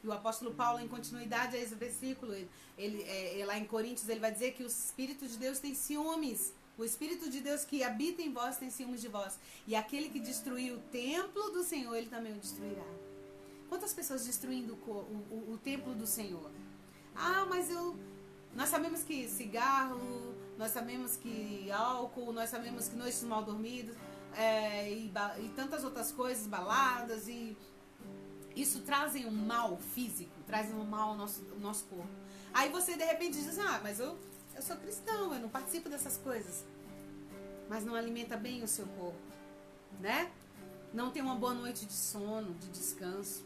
E o apóstolo Paulo, em continuidade a esse versículo, lá em Coríntios, ele vai dizer que o Espírito de Deus tem ciúmes. O Espírito de Deus que habita em vós tem ciúmes de vós. E aquele que destruiu o templo do Senhor, ele também o destruirá. Quantas pessoas destruindo o templo do Senhor? Mas nós sabemos que cigarro, nós sabemos que álcool, nós sabemos que noites mal dormidas, e tantas outras coisas, baladas, e isso trazem um mal físico, trazem um mal ao nosso corpo. Aí você de repente diz, mas eu sou cristão, eu não participo dessas coisas. Mas não alimenta bem o seu corpo, né? Não tem uma boa noite de sono, de descanso.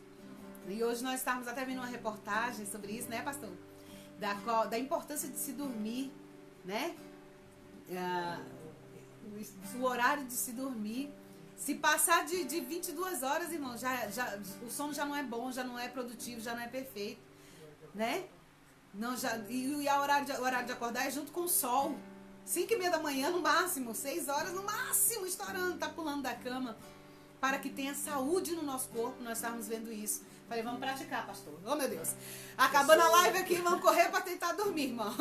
E hoje nós estamos até vendo uma reportagem sobre isso, né, pastor? Da importância de se dormir, né? O horário de se dormir. Se passar de 22 horas, irmão, o sono já não é bom, já não é produtivo, já não é perfeito, né? Não, e o horário de acordar é junto com o sol. 5:30 da manhã no máximo, 6 horas no máximo, estourando, tá pulando da cama. Para que tenha saúde no nosso corpo, nós estamos vendo isso. Falei, vamos praticar, pastor. Oh, meu Deus. Acabando a live aqui, vamos correr para tentar dormir, irmão.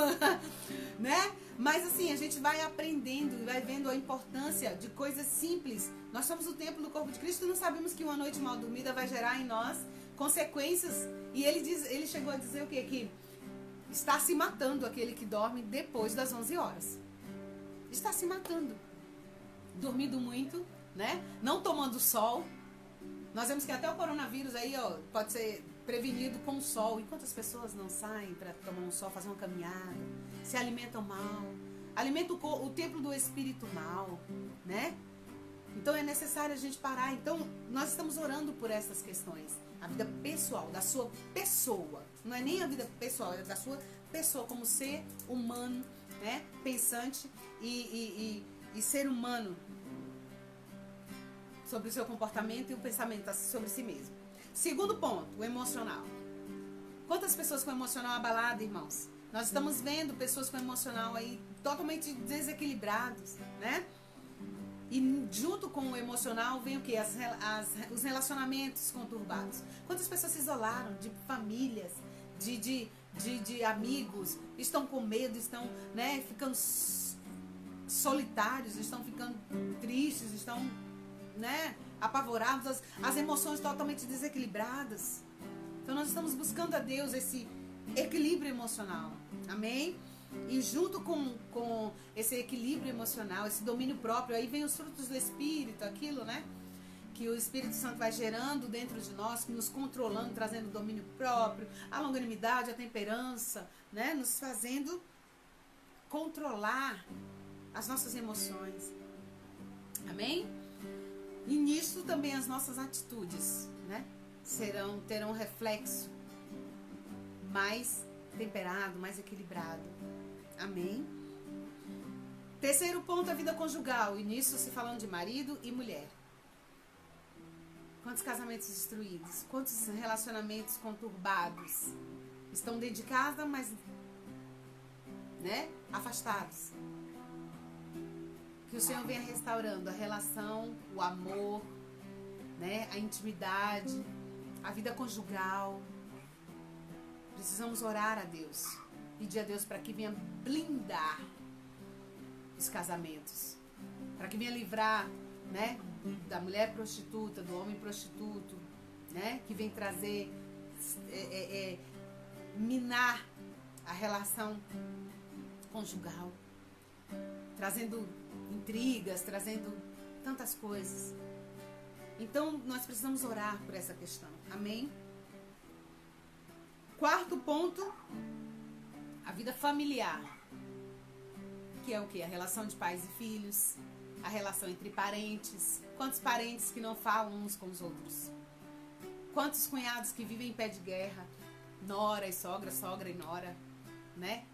Né? Mas assim, a gente vai aprendendo e vai vendo a importância de coisas simples. Nós somos o templo do corpo de Cristo e não sabemos que uma noite mal dormida vai gerar em nós consequências. E ele chegou a dizer o quê? Que Está se matando aquele que dorme depois das 11 horas. Está se matando. Dormindo muito, né? Não tomando sol. Nós vemos que até o coronavírus aí, ó, pode ser prevenido com o sol. E quantas pessoas não saem para tomar um sol, fazer uma caminhada, se alimentam mal, alimentam o templo do espírito mal, né? Então é necessário a gente parar. Então nós estamos orando por essas questões. A vida pessoal, da sua pessoa. Não é nem a vida pessoal, é da sua pessoa como ser humano, né? Pensante e ser humano. Sobre o seu comportamento e o pensamento sobre si mesmo. Segundo ponto, o emocional. Quantas pessoas com o emocional abalado, irmãos? Nós estamos vendo pessoas com o emocional aí totalmente desequilibrados, né? E junto com o emocional vem o quê? Os relacionamentos conturbados. Quantas pessoas se isolaram de famílias, de amigos, estão com medo, estão, né, ficando solitários, estão ficando tristes, estão, né, apavorados, as emoções totalmente desequilibradas. Então nós estamos buscando a Deus esse equilíbrio emocional. Amém? E junto com esse equilíbrio emocional, esse domínio próprio, aí vem os frutos do Espírito, aquilo, né? Que o Espírito Santo vai gerando dentro de nós, nos controlando, trazendo o domínio próprio, a longanimidade, a temperança, né? Nos fazendo controlar as nossas emoções. Amém? E nisso também as nossas atitudes, né? Terão reflexo mais temperado, mais equilibrado. Amém? Terceiro ponto, a vida conjugal. E nisso se falando de marido e mulher. Quantos casamentos destruídos? Quantos relacionamentos conturbados? Estão dentro de casa, mas, né, afastados. Que o Senhor venha restaurando a relação, o amor, né, a intimidade, a vida conjugal. Precisamos orar a Deus, pedir a Deus para que venha blindar os casamentos, para que venha livrar, né, da mulher prostituta, do homem prostituto, né, que vem trazer, minar a relação conjugal, trazendo intrigas, trazendo tantas coisas. Então nós precisamos orar por essa questão. Amém? Quarto ponto, a vida familiar, que é o quê? A relação de pais e filhos, a relação entre parentes. Quantos parentes que não falam uns com os outros? Quantos cunhados que vivem em pé de guerra? Nora e sogra, sogra e nora, né?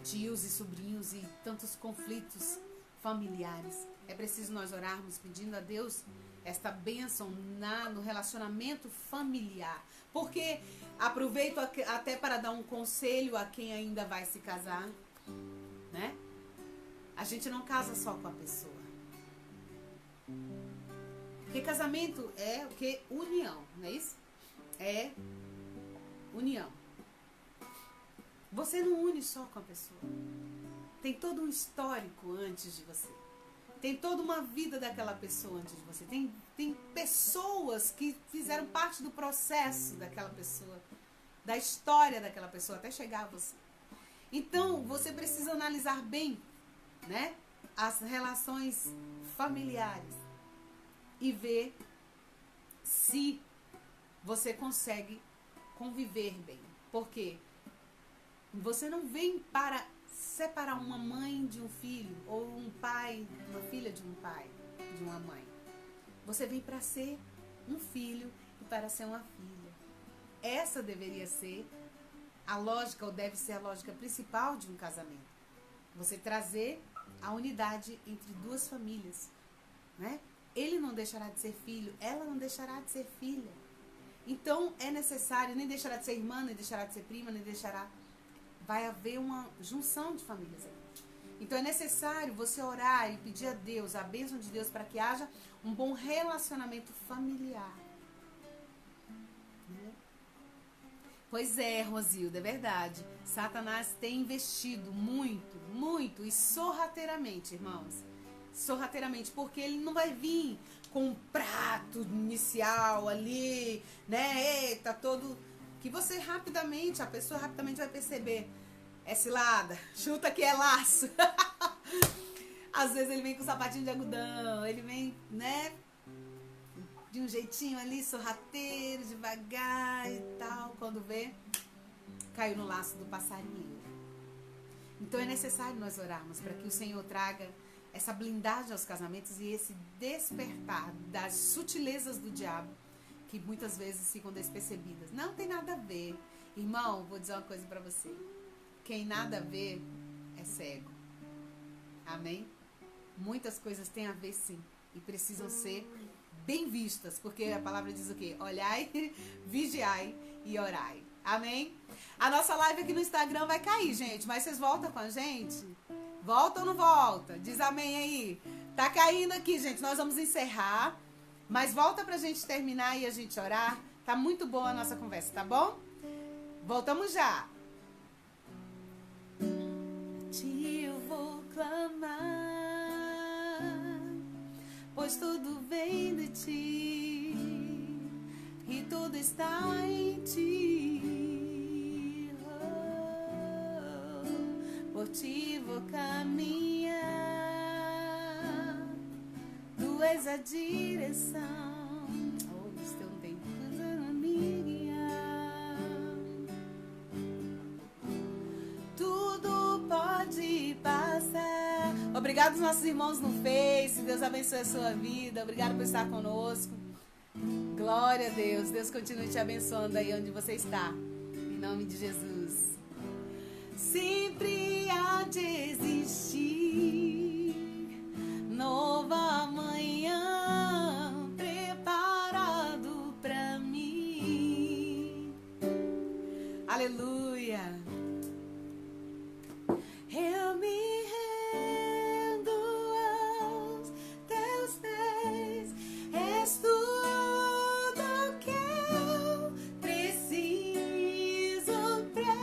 Tios e sobrinhos e tantos conflitos familiares. É preciso nós orarmos pedindo a Deus esta bênção no relacionamento familiar. Porque aproveito até para dar um conselho a quem ainda vai se casar, né? A gente não casa só com a pessoa. Porque casamento é o que? União, não é isso? É união. Você não une só com a pessoa. Tem todo um histórico antes de você. Tem toda uma vida daquela pessoa antes de você. Tem pessoas que fizeram parte do processo daquela pessoa, da história daquela pessoa, até chegar a você. Então, você precisa analisar bem, né, as relações familiares e ver se você consegue conviver bem. Porque você não vem para separar uma mãe de um filho, ou um pai, uma filha de um pai, de uma mãe. Você vem para ser um filho e para ser uma filha. Essa deveria ser a lógica, ou deve ser a lógica principal de um casamento. Você trazer a unidade entre duas famílias, né? Ele não deixará de ser filho, ela não deixará de ser filha. Então é necessário, nem deixará de ser irmã, nem deixará de ser prima, nem deixará... Vai haver uma junção de famílias aí. Então é necessário você orar e pedir a Deus, a bênção de Deus, para que haja um bom relacionamento familiar. Pois é, Rosilda, é verdade. Satanás tem investido muito, muito e sorrateiramente, irmãos. Sorrateiramente, porque ele não vai vir com um prato inicial ali, né? Eita, todo... Que você rapidamente, a pessoa rapidamente vai perceber. É cilada. Chuta que é laço. Às vezes ele vem com sapatinho de algodão. Ele vem, né? De um jeitinho ali, sorrateiro, devagar e tal. Quando vê, caiu no laço do passarinho. Então é necessário nós orarmos para que o Senhor traga essa blindagem aos casamentos e esse despertar das sutilezas do diabo, que muitas vezes ficam despercebidas. Não tem nada a ver. Irmão, vou dizer uma coisa para você. Quem nada vê é cego. Amém? Muitas coisas têm a ver sim e precisam ser bem vistas, porque a palavra diz o quê? Olhai, vigiai e orai. Amém? A nossa live aqui no Instagram vai cair, gente, mas vocês voltam com a gente? Volta ou não volta? Diz amém aí. Tá caindo aqui, gente, nós vamos encerrar, mas volta pra gente terminar e a gente orar. Tá muito boa a nossa conversa, tá bom? Voltamos já. Te eu vou clamar, pois tudo vem de ti e tudo está em ti. Oh, por ti vou caminhar, tu és a direção. Oh, Deus, teu tempo a me guiar. Tudo pode passar. Obrigado aos nossos irmãos no Face. Deus abençoe a sua vida. Obrigado por estar conosco. Glória a Deus. Deus continue te abençoando aí onde você está. Em nome de Jesus. Sempre há de existir novo amanhã preparado para mim. Aleluia. Eu me rendo aos teus pés, és tudo que eu preciso pra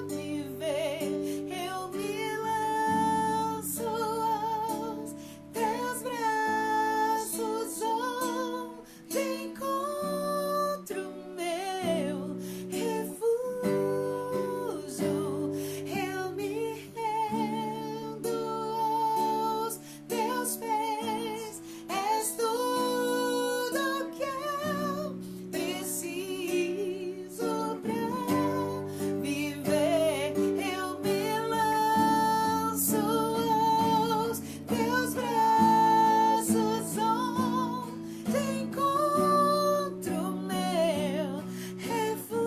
viver. Eu me lanço aos teus braços, onde encontro meu refúgio. Eu me rendo aos teus pés, és tudo que eu preciso pra viver. Eu me lanço aos teus braços, onde encontro meu refúgio,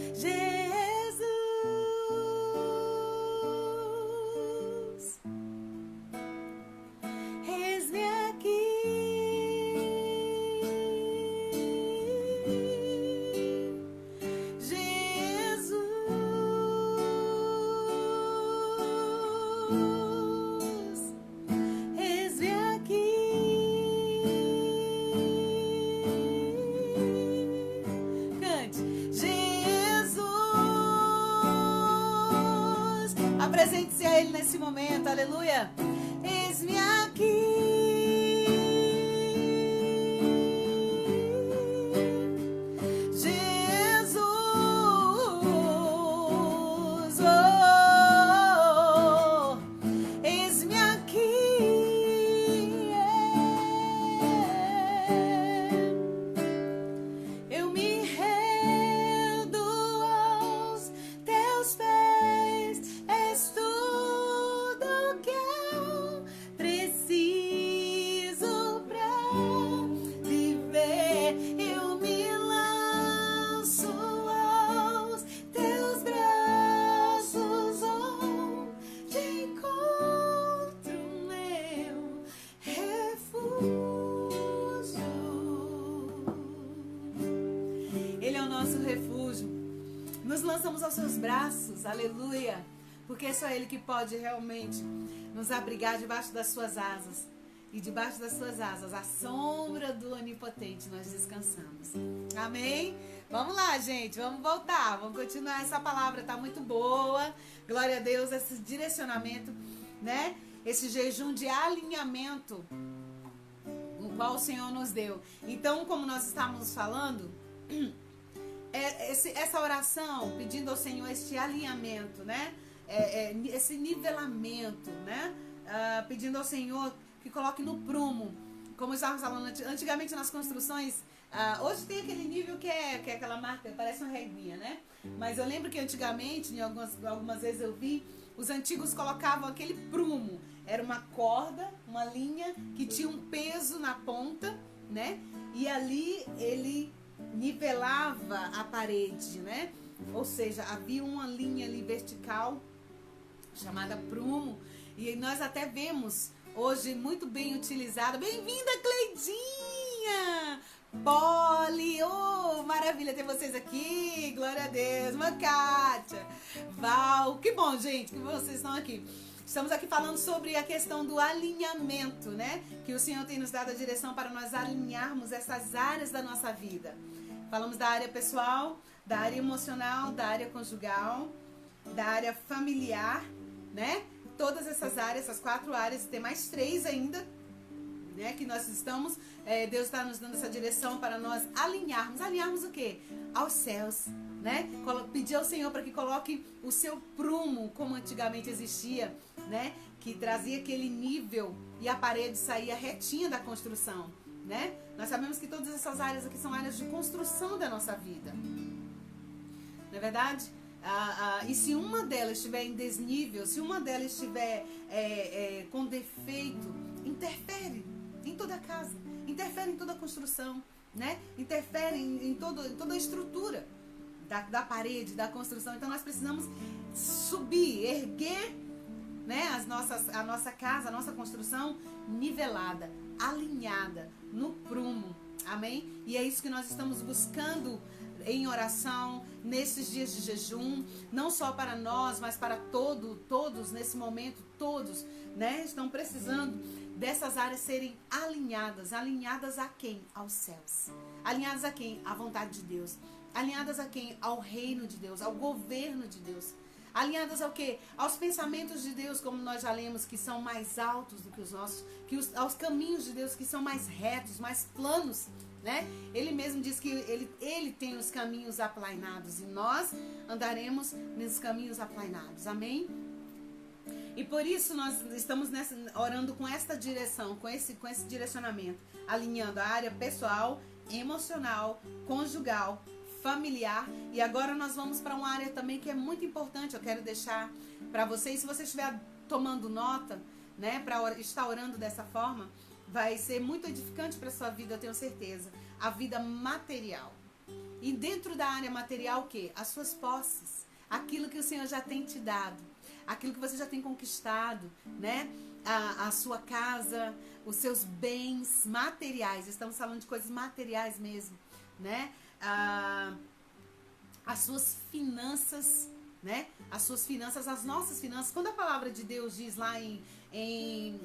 Jesus. Eis-me aqui, Jesus. Eis-me aqui. Cante. Jesus. Apresente-se a Ele nesse momento. Aleluia. Eis-me aqui. Jesus. Oh, eis-me aqui. Eu me rendo aos teus pés, és tudo que eu preciso pra viver. Eu me lanço aos teus braços, onde encontro meu refúgio. Ele é o nosso refúgio. Nos lançamos aos seus braços, aleluia, porque é só Ele que pode realmente nos abrigar debaixo das suas asas. E debaixo das suas asas, à sombra do Onipotente, nós descansamos. Amém? Vamos lá, gente, vamos voltar, vamos continuar. Essa palavra tá muito boa. Glória a Deus, esse direcionamento, né? Esse jejum de alinhamento, o qual o Senhor nos deu. Então, como nós estávamos falando, essa oração pedindo ao Senhor este alinhamento, né? Esse nivelamento, né? Pedindo ao Senhor que coloque no prumo, como estávamos falando antigamente nas construções. Hoje tem aquele nível que é aquela marca, parece uma reguinha, né? Mas eu lembro que antigamente, algumas vezes eu vi, os antigos colocavam aquele prumo. Era uma corda, uma linha que tinha um peso na ponta, né? E ali ele nivelava a parede, né? Ou seja, havia uma linha ali vertical chamada prumo. E nós até vemos hoje muito bem utilizada. Bem-vinda, Cleidinha! Poli, maravilha ter vocês aqui, glória a Deus, Kátia, Val, que bom, gente, que vocês estão aqui. Estamos aqui falando sobre a questão do alinhamento, né? Que o Senhor tem nos dado a direção para nós alinharmos essas áreas da nossa vida. Falamos da área pessoal, da área emocional, da área conjugal, da área familiar, né? Todas essas áreas, essas 4 áreas, tem mais 3 ainda, né, que nós estamos, Deus está nos dando essa direção para nós alinharmos o quê? Aos céus, né? Pedir ao Senhor para que coloque o seu prumo, como antigamente existia, né? Que trazia aquele nível e a parede saía retinha da construção, né? Nós sabemos que todas essas áreas aqui são áreas de construção da nossa vida, não é verdade? E se uma delas estiver em desnível, se uma delas estiver com defeito, interfere em toda a casa, interfere em toda a construção, né? Interfere em toda a estrutura da parede, da construção. Então nós precisamos subir, erguer, né, a nossa casa, a nossa construção nivelada, alinhada no prumo. Amém? E é isso que nós estamos buscando em oração, nesses dias de jejum, não só para nós, mas para todos, nesse momento, todos, né, estão precisando dessas áreas serem alinhadas. Alinhadas a quem? Aos céus. Alinhadas a quem? À vontade de Deus. Alinhadas a quem? Ao reino de Deus, ao governo de Deus. Alinhadas ao quê? Aos pensamentos de Deus, como nós já lemos, que são mais altos do que os nossos, aos caminhos de Deus que são mais retos, mais planos, né? Ele mesmo diz que ele tem os caminhos aplainados e nós andaremos nos caminhos aplainados. Amém? E por isso nós estamos orando com esta direção, com esse direcionamento, alinhando a área pessoal, emocional, conjugal, familiar. E agora nós vamos para uma área também que é muito importante. Eu quero deixar para vocês, se você estiver tomando nota, né, para estar orando dessa forma, vai ser muito edificante para a sua vida, eu tenho certeza. A vida material. E dentro da área material, o quê? As suas posses. Aquilo que o Senhor já tem te dado. Aquilo que você já tem conquistado, né? A sua casa, os seus bens materiais. Estamos falando de coisas materiais mesmo, né? As suas finanças, né? As suas finanças, as nossas finanças. Quando a palavra de Deus diz lá em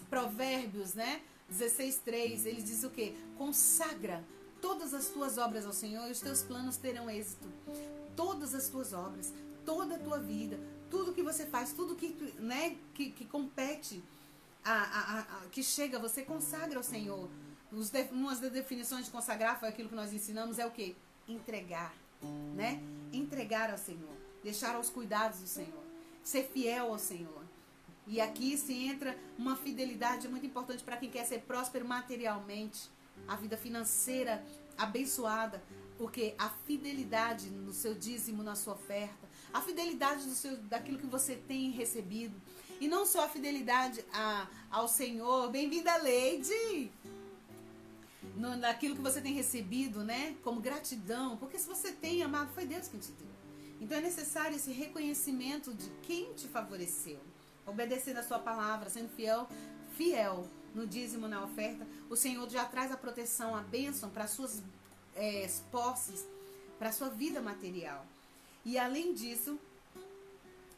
Provérbios, né? 16:3, ele diz o quê? Consagra todas as tuas obras ao Senhor e os teus planos terão êxito. Todas as tuas obras, toda a tua vida, tudo que você faz, tudo que, né, que compete, que chega, você consagra ao Senhor. Uma das definições de consagrar, foi aquilo que nós ensinamos, é o quê? Entregar, né? Entregar ao Senhor, deixar aos cuidados do Senhor, ser fiel ao Senhor. E aqui se entra uma fidelidade muito importante para quem quer ser próspero materialmente, a vida financeira abençoada, porque a fidelidade no seu dízimo, na sua oferta, a fidelidade daquilo que você tem recebido, e não só a fidelidade ao Senhor, bem-vinda Leide, naquilo que você tem recebido, né, como gratidão, porque se você tem, amado, foi Deus quem te deu. Então é necessário esse reconhecimento de quem te favoreceu, obedecendo a sua palavra, sendo fiel no dízimo, na oferta. O Senhor já traz a proteção, a bênção para as suas posses, para a sua vida material. E além disso,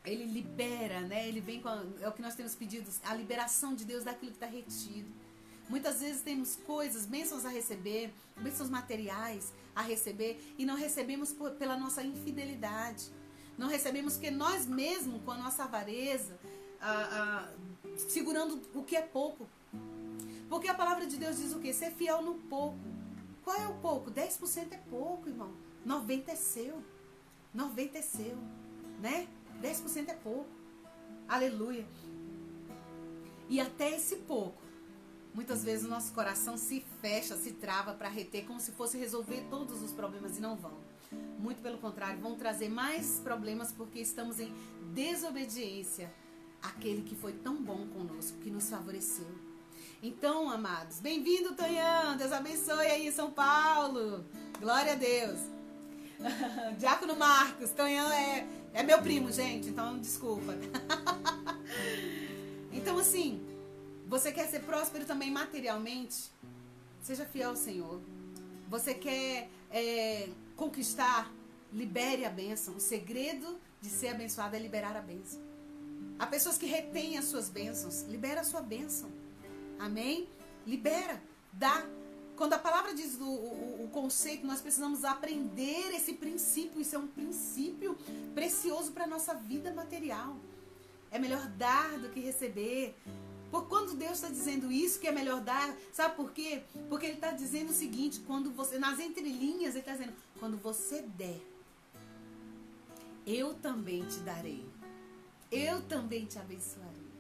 ele libera, né? Ele vem é o que nós temos pedido, a liberação de Deus daquilo que está retido. Muitas vezes temos coisas, bênçãos a receber, bênçãos materiais a receber, e não recebemos pela nossa infidelidade. Não recebemos porque nós mesmos, com a nossa avareza, segurando o que é pouco. Porque a palavra de Deus diz o quê? Ser fiel no pouco. Qual é o pouco? 10% é pouco, irmão. 90 é seu. 90 é seu, né? 10% é pouco. Aleluia. E até esse pouco, muitas vezes o nosso coração se fecha, se trava para reter, como se fosse resolver todos os problemas, e não vão. Muito pelo contrário, vão trazer mais problemas porque estamos em desobediência àquele que foi tão bom conosco, que nos favoreceu. Então, amados, bem-vindo, Tonhão. Deus abençoe aí em São Paulo. Glória a Deus. Diácono Marcos, Tonhão é meu primo, gente, então desculpa. Então, assim, você quer ser próspero também materialmente? Seja fiel ao Senhor. Você quer conquistar? Libere a bênção. O segredo de ser abençoado é liberar a bênção. Há pessoas que retêm as suas bênçãos. Libera a sua bênção. Amém? Libera. Dá. Quando a palavra diz o conceito, nós precisamos aprender esse princípio. Isso é um princípio precioso para a nossa vida material. É melhor dar do que receber. Por quando Deus está dizendo isso, que é melhor dar, sabe por quê? Porque Ele está dizendo o seguinte, quando você, nas entrelinhas, Ele está dizendo, quando você der, eu também te darei. Eu também te abençoarei.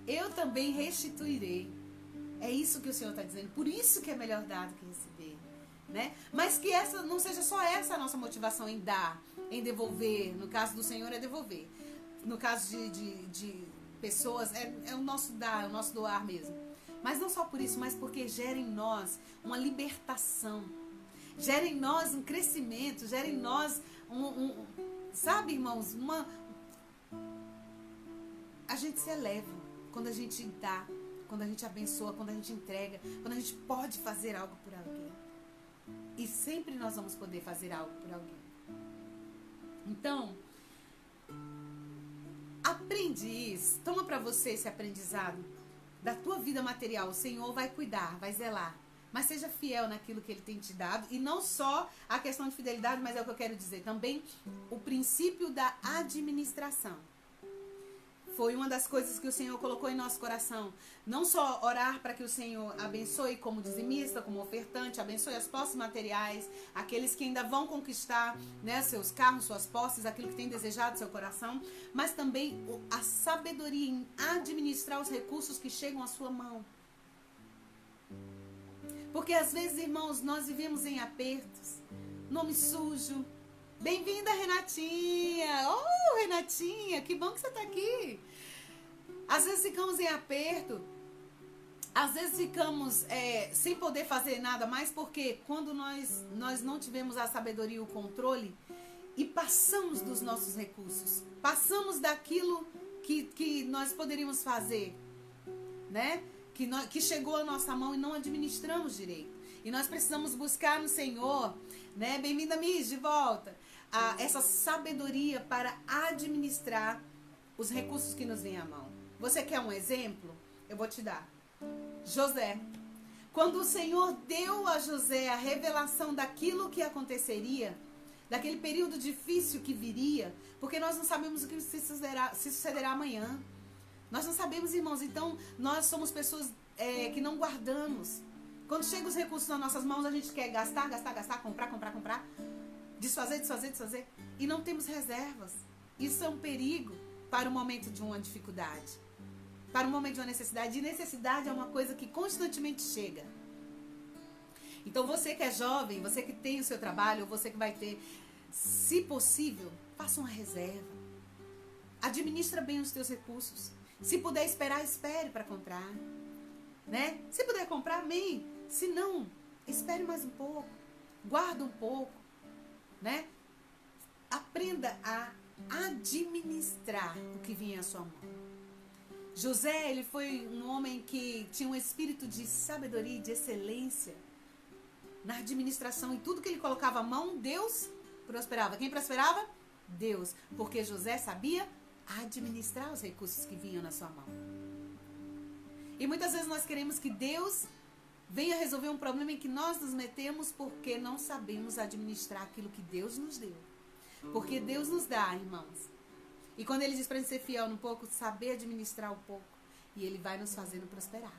Eu também restituirei. É isso que o Senhor está dizendo. Por isso que é melhor dar do que receber. Né? Mas que essa não seja só essa a nossa motivação em dar, em devolver. No caso do Senhor é devolver. No caso de pessoas, é o nosso dar, é o nosso doar mesmo. Mas não só por isso, mas porque gera em nós uma libertação. Gera em nós um crescimento, gera em nós sabe, irmãos, a gente se eleva quando a gente dá, quando a gente abençoa, quando a gente entrega, quando a gente pode fazer algo por alguém. E sempre nós vamos poder fazer algo por alguém. Então, aprende isso. Toma para você esse aprendizado da tua vida material. O Senhor vai cuidar, vai zelar. Mas seja fiel naquilo que Ele tem te dado. E não só a questão de fidelidade, mas é o que eu quero dizer também. O princípio da administração. Foi uma das coisas que o Senhor colocou em nosso coração. Não só orar para que o Senhor abençoe como dizimista, como ofertante, abençoe as posses materiais, aqueles que ainda vão conquistar, né, seus carros, suas posses, aquilo que tem desejado seu coração, mas também a sabedoria em administrar os recursos que chegam à sua mão. Porque às vezes, irmãos, nós vivemos em apertos, nome sujo. Bem-vinda, Renatinha! Oh, Renatinha, que bom que você está aqui! Às vezes ficamos em aperto, às vezes ficamos sem poder fazer nada mais, porque quando nós não tivemos a sabedoria e o controle e passamos dos nossos recursos, passamos daquilo que nós poderíamos fazer, né? Que chegou à nossa mão e não administramos direito. E nós precisamos buscar no Senhor, né? Bem-vinda, Miss, de volta. Essa sabedoria para administrar os recursos que nos vêm à mão. Você quer um exemplo? Eu vou te dar. José. Quando o Senhor deu a José a revelação daquilo que aconteceria, daquele período difícil que viria, porque nós não sabemos o que se sucederá amanhã. Nós não sabemos, irmãos. Então, nós somos pessoas que não guardamos. Quando chegam os recursos nas nossas mãos, a gente quer gastar, comprar. Desfazer. E não temos reservas. Isso é um perigo para o momento de uma dificuldade. Para o momento de uma necessidade. E necessidade é uma coisa que constantemente chega. Então você que é jovem, você que tem o seu trabalho, ou você que vai ter, se possível, faça uma reserva. Administra bem os teus recursos. Se puder esperar, espere para comprar. Né? Se puder comprar, amém. Se não, espere mais um pouco. Guarda um pouco. Né? Aprenda a administrar o que vinha à sua mão. José, ele foi um homem que tinha um espírito de sabedoria e de excelência na administração. E tudo que ele colocava à mão, Deus prosperava. Quem prosperava? Deus. Porque José sabia administrar os recursos que vinham na sua mão. E muitas vezes nós queremos que Deus venha resolver um problema em que nós nos metemos porque não sabemos administrar aquilo que Deus nos deu. Porque Deus nos dá, irmãos. E quando Ele diz para a gente ser fiel no pouco, saber administrar o pouco. E Ele vai nos fazendo prosperar.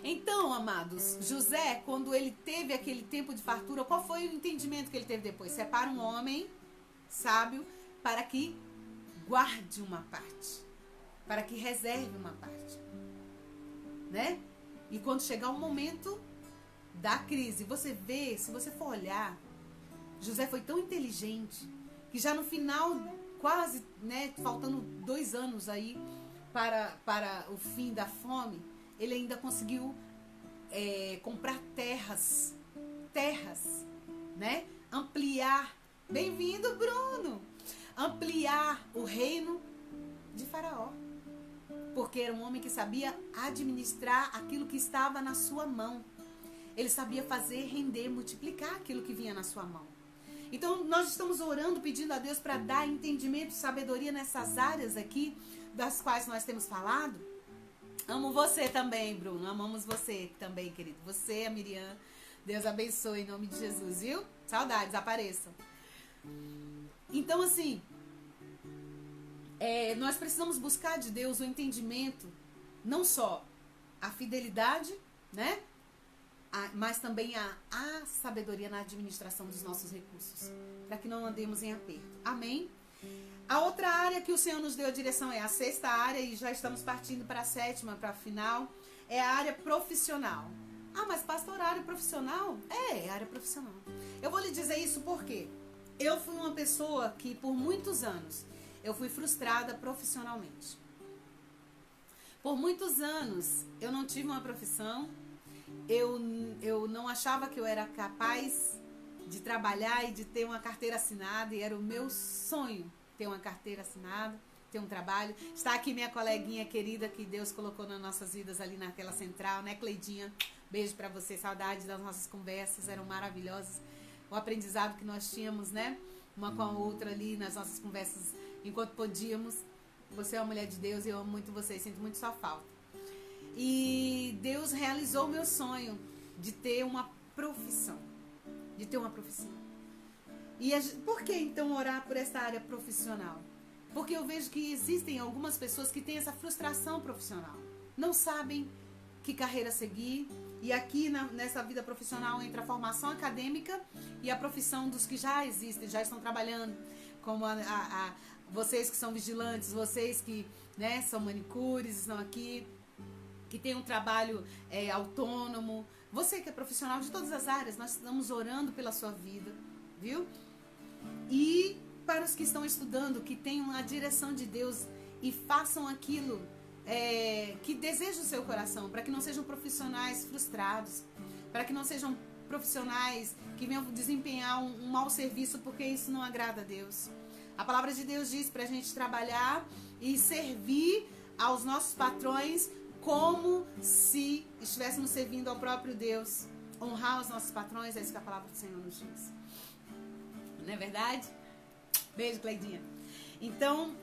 Então, amados, José, quando ele teve aquele tempo de fartura, qual foi o entendimento que ele teve depois? Separa um homem sábio para que guarde uma parte, para que reserve uma parte, né? E quando chegar o momento da crise, você vê, se você for olhar, José foi tão inteligente que já no final, quase, né, faltando 2 anos aí para o fim da fome, ele ainda conseguiu comprar terras, né? Ampliar. Bem-vindo, Bruno! Ampliar o reino de Faraó. Porque era um homem que sabia administrar aquilo que estava na sua mão. Ele sabia fazer render, multiplicar aquilo que vinha na sua mão. Então, nós estamos orando, pedindo a Deus para dar entendimento e sabedoria nessas áreas aqui, das quais nós temos falado. Amo você também, Bruno. Amamos você também, querido. Você, a Miriam. Deus abençoe em nome de Jesus, viu? Saudades, apareçam. Então, assim, nós precisamos buscar de Deus o entendimento, não só a fidelidade, né? Mas também a sabedoria na administração dos nossos recursos, para que não andemos em aperto. Amém? A outra área que o Senhor nos deu a direção é a 6ª área, e já estamos partindo para a 7ª, para a final, é a área profissional. Ah, mas pastor, área profissional? É área profissional. Eu vou lhe dizer isso porque eu fui uma pessoa que por muitos anos eu fui frustrada profissionalmente. Por muitos anos eu não tive uma profissão, eu não achava que eu era capaz de trabalhar e de ter uma carteira assinada, e era o meu sonho ter uma carteira assinada, ter um trabalho. Está aqui minha coleguinha querida que Deus colocou nas nossas vidas ali naquela central, né, Cleidinha? Beijo pra você, saudade das nossas conversas, eram maravilhosas. O aprendizado que nós tínhamos, né, uma com a outra ali nas nossas conversas enquanto podíamos. Você é uma mulher de Deus e eu amo muito você, sinto muito sua falta. E Deus realizou o meu sonho de ter uma profissão. E por que então orar por essa área profissional? Porque eu vejo que existem algumas pessoas que têm essa frustração profissional. Não sabem que carreira seguir. E aqui nessa vida profissional entra a formação acadêmica e a profissão dos que já existem, já estão trabalhando, como vocês que são vigilantes, vocês que, né, são manicures, estão aqui, que tem um trabalho autônomo. Você que é profissional de todas as áreas, nós estamos orando pela sua vida, viu? E para os que estão estudando, que tenham a direção de Deus e façam aquilo que deseja o seu coração, para que não sejam profissionais frustrados, para que não sejam profissionais que venham desempenhar um mau serviço, porque isso não agrada a Deus. A palavra de Deus diz para a gente trabalhar e servir aos nossos patrões como se estivéssemos servindo ao próprio Deus. Honrar os nossos patrões, é isso que a palavra do Senhor nos diz. Não é verdade? Beijo, Cleidinha. Então,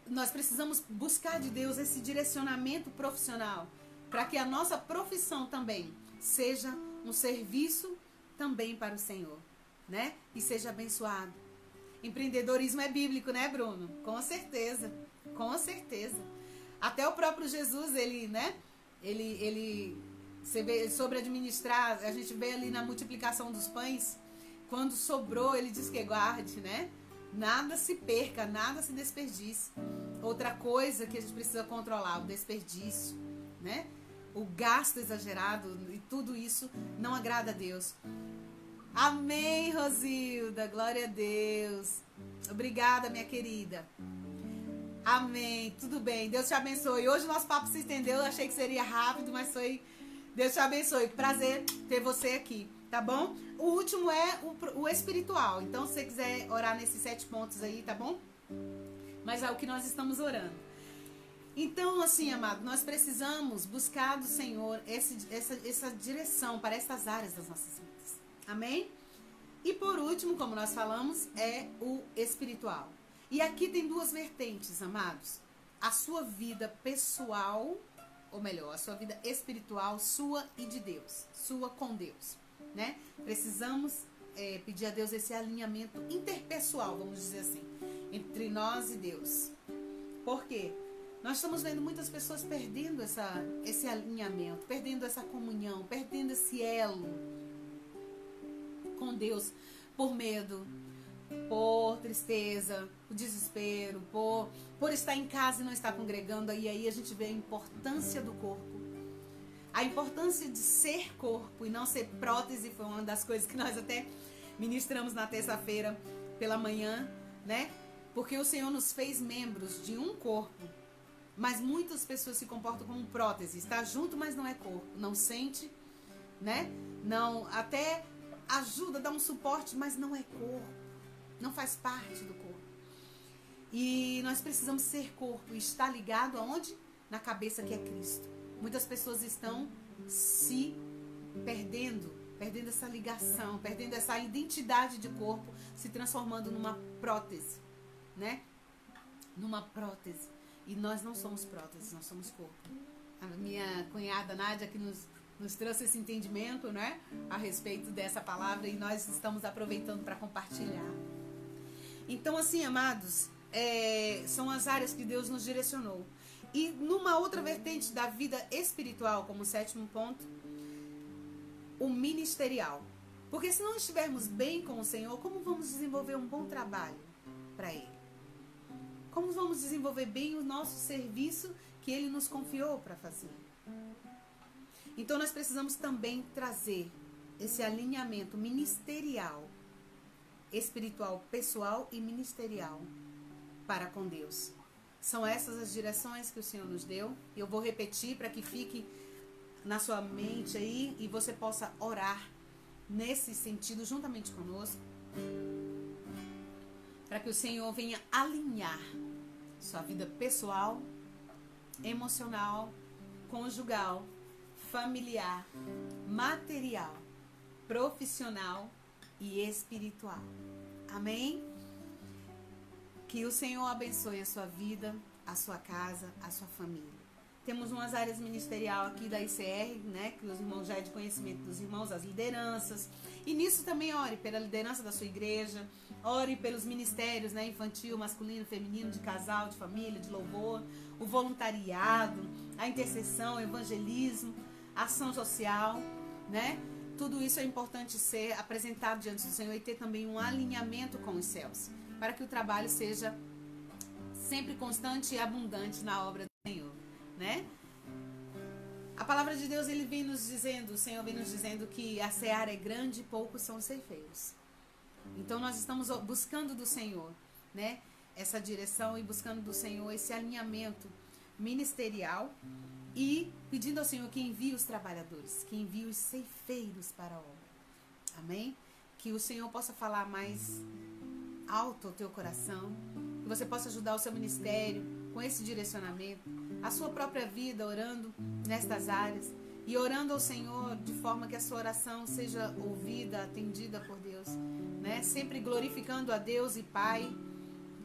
nós precisamos buscar de Deus esse direcionamento profissional, para que a nossa profissão também seja um serviço também para o Senhor, né? E seja abençoado. Empreendedorismo é bíblico, né, Bruno? Com certeza, com certeza. Até o próprio Jesus, ele, né? Você vê, sobre administrar, a gente vê ali na multiplicação dos pães, quando sobrou, ele diz que guarde, né? Nada se perca, nada se desperdice. Outra coisa que a gente precisa controlar, o desperdício, né? O gasto exagerado, e tudo isso não agrada a Deus. Amém, Rosilda, glória a Deus. Obrigada, minha querida. Amém, tudo bem, Deus te abençoe. Hoje o nosso papo se estendeu, eu achei que seria rápido, mas foi. Deus te abençoe, prazer ter você aqui, tá bom? O último é o espiritual, então se você quiser orar nesses 7 pontos aí, tá bom? Mas é o que nós estamos orando. Então, assim, amado, nós precisamos buscar do Senhor essa direção para essas áreas das nossas vidas. Amém? E por último, como nós falamos, é o espiritual. E aqui tem 2 vertentes, amados. A sua vida pessoal, ou melhor, a sua vida espiritual, sua e de Deus. Sua com Deus, né? Precisamos pedir a Deus esse alinhamento interpessoal, vamos dizer assim, entre nós e Deus. Por quê? Nós estamos vendo muitas pessoas perdendo esse alinhamento, perdendo essa comunhão, perdendo esse elo com Deus por medo, por tristeza, por desespero, por estar em casa e não estar congregando. E aí a gente vê a importância do corpo. A importância de ser corpo e não ser prótese foi uma das coisas que nós até ministramos na terça-feira pela manhã, né? Porque o Senhor nos fez membros de um corpo, mas muitas pessoas se comportam como prótese. Está junto, mas não é corpo. Não sente, né? Não, até ajuda, dá um suporte, mas não é corpo. Não faz parte do corpo. E nós precisamos ser corpo e estar ligado aonde? Na cabeça que é Cristo. Muitas pessoas estão se perdendo essa ligação, perdendo essa identidade de corpo, se transformando numa prótese, né? Numa prótese. E nós não somos próteses, nós somos corpo. A minha cunhada Nádia que nos trouxe esse entendimento, né? A respeito dessa palavra, e nós estamos aproveitando para compartilhar. Então, assim, amados, são as áreas que Deus nos direcionou. E numa outra vertente da vida espiritual, como sétimo ponto, o ministerial. Porque se não estivermos bem com o Senhor, como vamos desenvolver um bom trabalho para Ele? Como vamos desenvolver bem o nosso serviço que Ele nos confiou para fazer? Então nós precisamos também trazer esse alinhamento ministerial, espiritual, pessoal e ministerial para com Deus. São essas as direções que o Senhor nos deu. Eu vou repetir para que fique na sua mente aí e você possa orar nesse sentido juntamente conosco, para que o Senhor venha alinhar sua vida pessoal, emocional, conjugal, familiar, material, profissional e espiritual. Amém? Que o Senhor abençoe a sua vida, a sua casa, a sua família. Temos umas áreas ministerial aqui da ICR, né? Que os irmãos já é de conhecimento dos irmãos, as lideranças. E nisso também ore pela liderança da sua igreja, ore pelos ministérios, né? Infantil, masculino, feminino, de casal, de família, de louvor, o voluntariado, a intercessão, o evangelismo, a ação social, né? Tudo isso é importante ser apresentado diante do Senhor e ter também um alinhamento com os céus, para que o trabalho seja sempre constante e abundante na obra do Senhor, né? A palavra de Deus, ele vem nos dizendo, o Senhor vem nos dizendo que a seara é grande e poucos são os ceifeiros. Então nós estamos buscando do Senhor, né? Essa direção e buscando do Senhor esse alinhamento ministerial e pedindo ao Senhor que envie os trabalhadores, que envie os ceifeiros para a obra. Amém? Que o Senhor possa falar mais alto ao teu coração, que você possa ajudar o seu ministério com esse direcionamento, a sua própria vida orando nestas áreas e orando ao Senhor de forma que a sua oração seja ouvida, atendida por Deus, né? Sempre glorificando a Deus e Pai,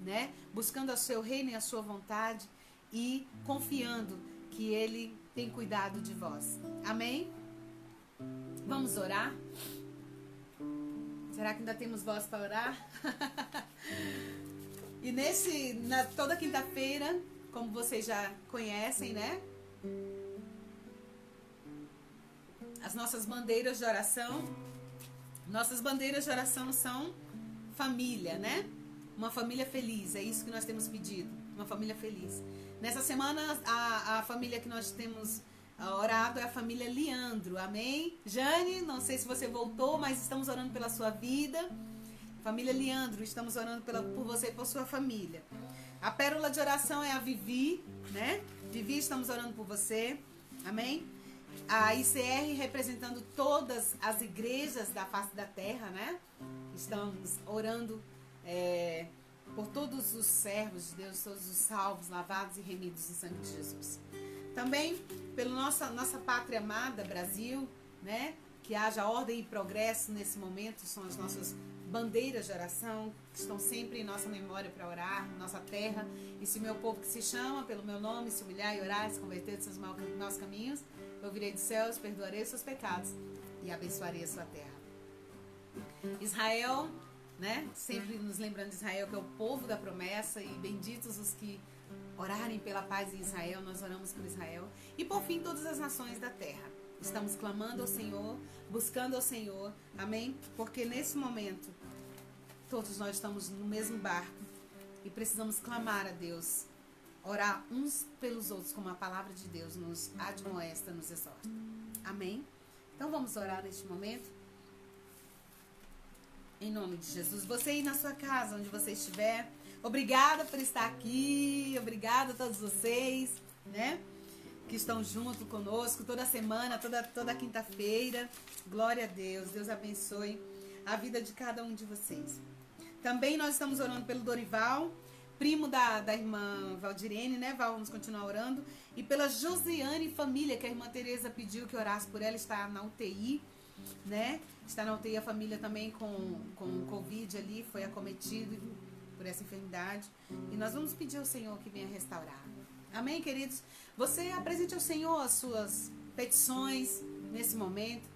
né? Buscando o seu reino e a sua vontade e confiando que Ele tem cuidado de vós. Amém? Vamos orar? Será que ainda temos voz para orar? E toda quinta-feira, como vocês já conhecem, né? As nossas bandeiras de oração. Nossas bandeiras de oração são família, né? Uma família feliz, é isso que nós temos pedido. Uma família feliz. Nessa semana, a família que nós temos orado é a família Leandro, amém? Jane, não sei se você voltou, mas estamos orando pela sua vida. Família Leandro, estamos orando por você e por sua família. A pérola de oração é a Vivi, né? Vivi, estamos orando por você, amém? A ICR representando todas as igrejas da face da terra, né? Estamos orando por todos os servos de Deus, todos os salvos, lavados e remidos em sangue de Jesus. Também pela nossa pátria amada, Brasil, né? Que haja ordem e progresso nesse momento, são as nossas bandeiras de oração, que estão sempre em nossa memória para orar, nossa terra. E se meu povo que se chama pelo meu nome se humilhar e orar, se converter dos seus maus caminhos, eu virei dos céus, perdoarei os seus pecados e abençoarei a sua terra. Israel, né? Sempre nos lembrando de Israel, que é o povo da promessa, e benditos os que orarem pela paz em Israel. Nós oramos por Israel. E por fim, todas as nações da terra. Estamos clamando ao Senhor, buscando ao Senhor, amém? Porque nesse momento, todos nós estamos no mesmo barco e precisamos clamar a Deus, orar uns pelos outros, como a palavra de Deus nos admoesta, nos exorta. Amém? Então vamos orar neste momento. Em nome de Jesus. Você aí na sua casa, onde você estiver, obrigada por estar aqui, obrigada a todos vocês, né? Que estão junto conosco toda semana, toda quinta-feira. Glória a Deus. Deus abençoe a vida de cada um de vocês. Também nós estamos orando pelo Dorival, primo da irmã Valdirene, né, Val? Vamos continuar orando. E pela Josiane família, que a irmã Tereza pediu que orasse por ela, está na UTI, né? Está na UTI a família também com Covid ali, foi acometido por essa enfermidade. E nós vamos pedir ao Senhor que venha restaurar. Amém, queridos? Você apresente ao Senhor as suas petições nesse momento,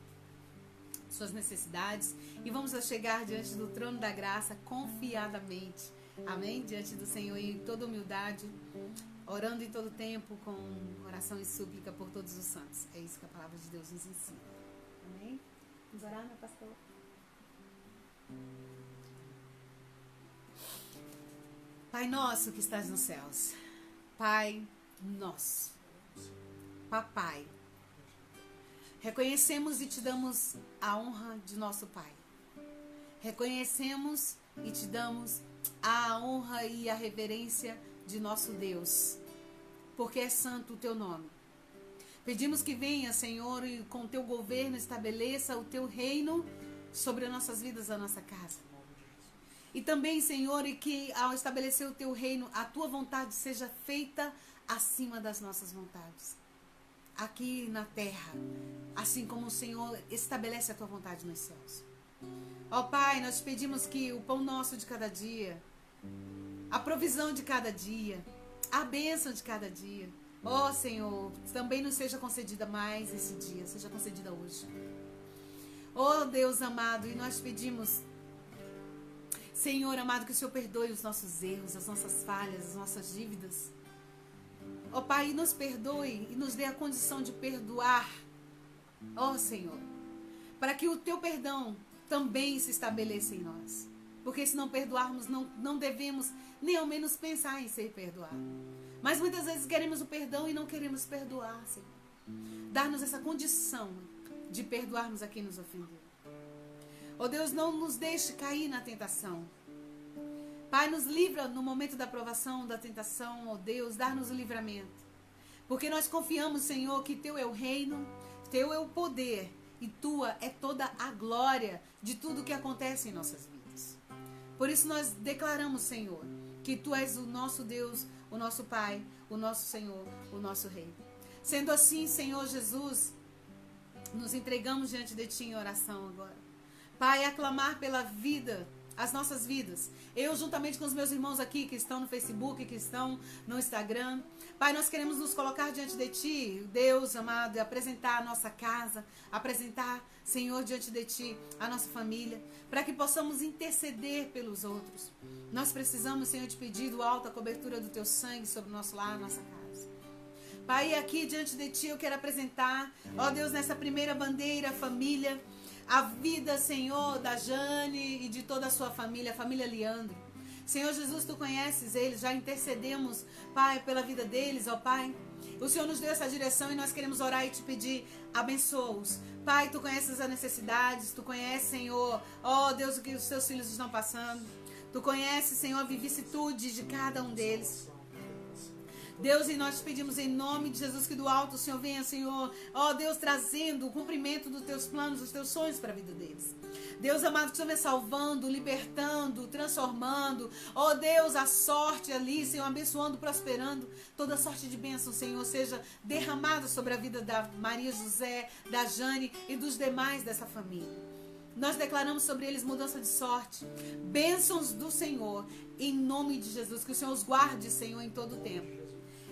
suas necessidades, e vamos chegar diante do trono da graça confiadamente. Amém? Diante do Senhor em toda humildade, orando em todo tempo com oração e súplica por todos os santos. É isso que a palavra de Deus nos ensina. Amém? Vamos orar, meu pastor? Pai nosso que estás nos céus, Pai nosso, Papai, reconhecemos e te damos a honra de nosso Pai. Reconhecemos e te damos a honra e a reverência de nosso Deus, porque é santo o teu nome. Pedimos que venha, Senhor, e com o teu governo estabeleça o teu reino sobre as nossas vidas, a nossa casa. E também, Senhor, e que ao estabelecer o teu reino, a tua vontade seja feita acima das nossas vontades. Aqui na terra, assim como o Senhor estabelece a tua vontade nos céus. Ó Pai, nós pedimos que o pão nosso de cada dia, a provisão de cada dia, a bênção de cada dia, ó Senhor, também nos seja concedida mais esse dia, seja concedida hoje. Ó Deus amado, e nós pedimos, Senhor amado, que o Senhor perdoe os nossos erros, as nossas falhas, as nossas dívidas. Ó Pai, nos perdoe e nos dê a condição de perdoar, ó Senhor, para que o teu perdão também se estabeleça em nós. Porque se não perdoarmos, não devemos nem ao menos pensar em ser perdoado. Mas muitas vezes queremos o perdão e não queremos perdoar, Senhor. Dar-nos essa condição de perdoarmos a quem nos ofendeu. Ó Deus, não nos deixe cair na tentação. Pai, nos livra no momento da provação, da tentação, ó Deus, dar-nos o livramento. Porque nós confiamos, Senhor, que teu é o reino, teu é o poder e tua é toda a glória de tudo que acontece em nossas vidas. Por isso nós declaramos, Senhor, que tu és o nosso Deus, o nosso Pai, o nosso Senhor, o nosso Rei. Sendo assim, Senhor Jesus, nos entregamos diante de ti em oração agora. Pai, aclamar pela vida, as nossas vidas. Eu, juntamente com os meus irmãos aqui, que estão no Facebook, que estão no Instagram. Pai, nós queremos nos colocar diante de ti, Deus amado, e apresentar a nossa casa, apresentar, Senhor, diante de ti, a nossa família, para que possamos interceder pelos outros. Nós precisamos, Senhor, te pedir do alto a cobertura do teu sangue sobre o nosso lar, nossa casa. Pai, aqui diante de ti eu quero apresentar, ó Deus, nessa primeira bandeira, família, a vida, Senhor, da Jane e de toda a sua família, a família Leandro. Senhor Jesus, tu conheces eles, já intercedemos, Pai, pela vida deles, ó Pai. O Senhor nos deu essa direção e nós queremos orar e te pedir, abençoa-os. Pai, tu conheces as necessidades, tu conheces, Senhor, ó Deus, o que os teus filhos estão passando. Tu conheces, Senhor, a vicissitude de cada um deles. Deus, e nós te pedimos em nome de Jesus que do alto o Senhor venha, Senhor, ó Deus, trazendo o cumprimento dos teus planos, dos teus sonhos para a vida deles. Deus amado, que o Senhor venha salvando, libertando, transformando, ó Deus, a sorte ali, Senhor, abençoando, prosperando, toda sorte de bênção, Senhor, seja derramada sobre a vida da Maria José, da Jane e dos demais dessa família. Nós declaramos sobre eles mudança de sorte, bênçãos do Senhor, em nome de Jesus, que o Senhor os guarde, Senhor, em todo o tempo.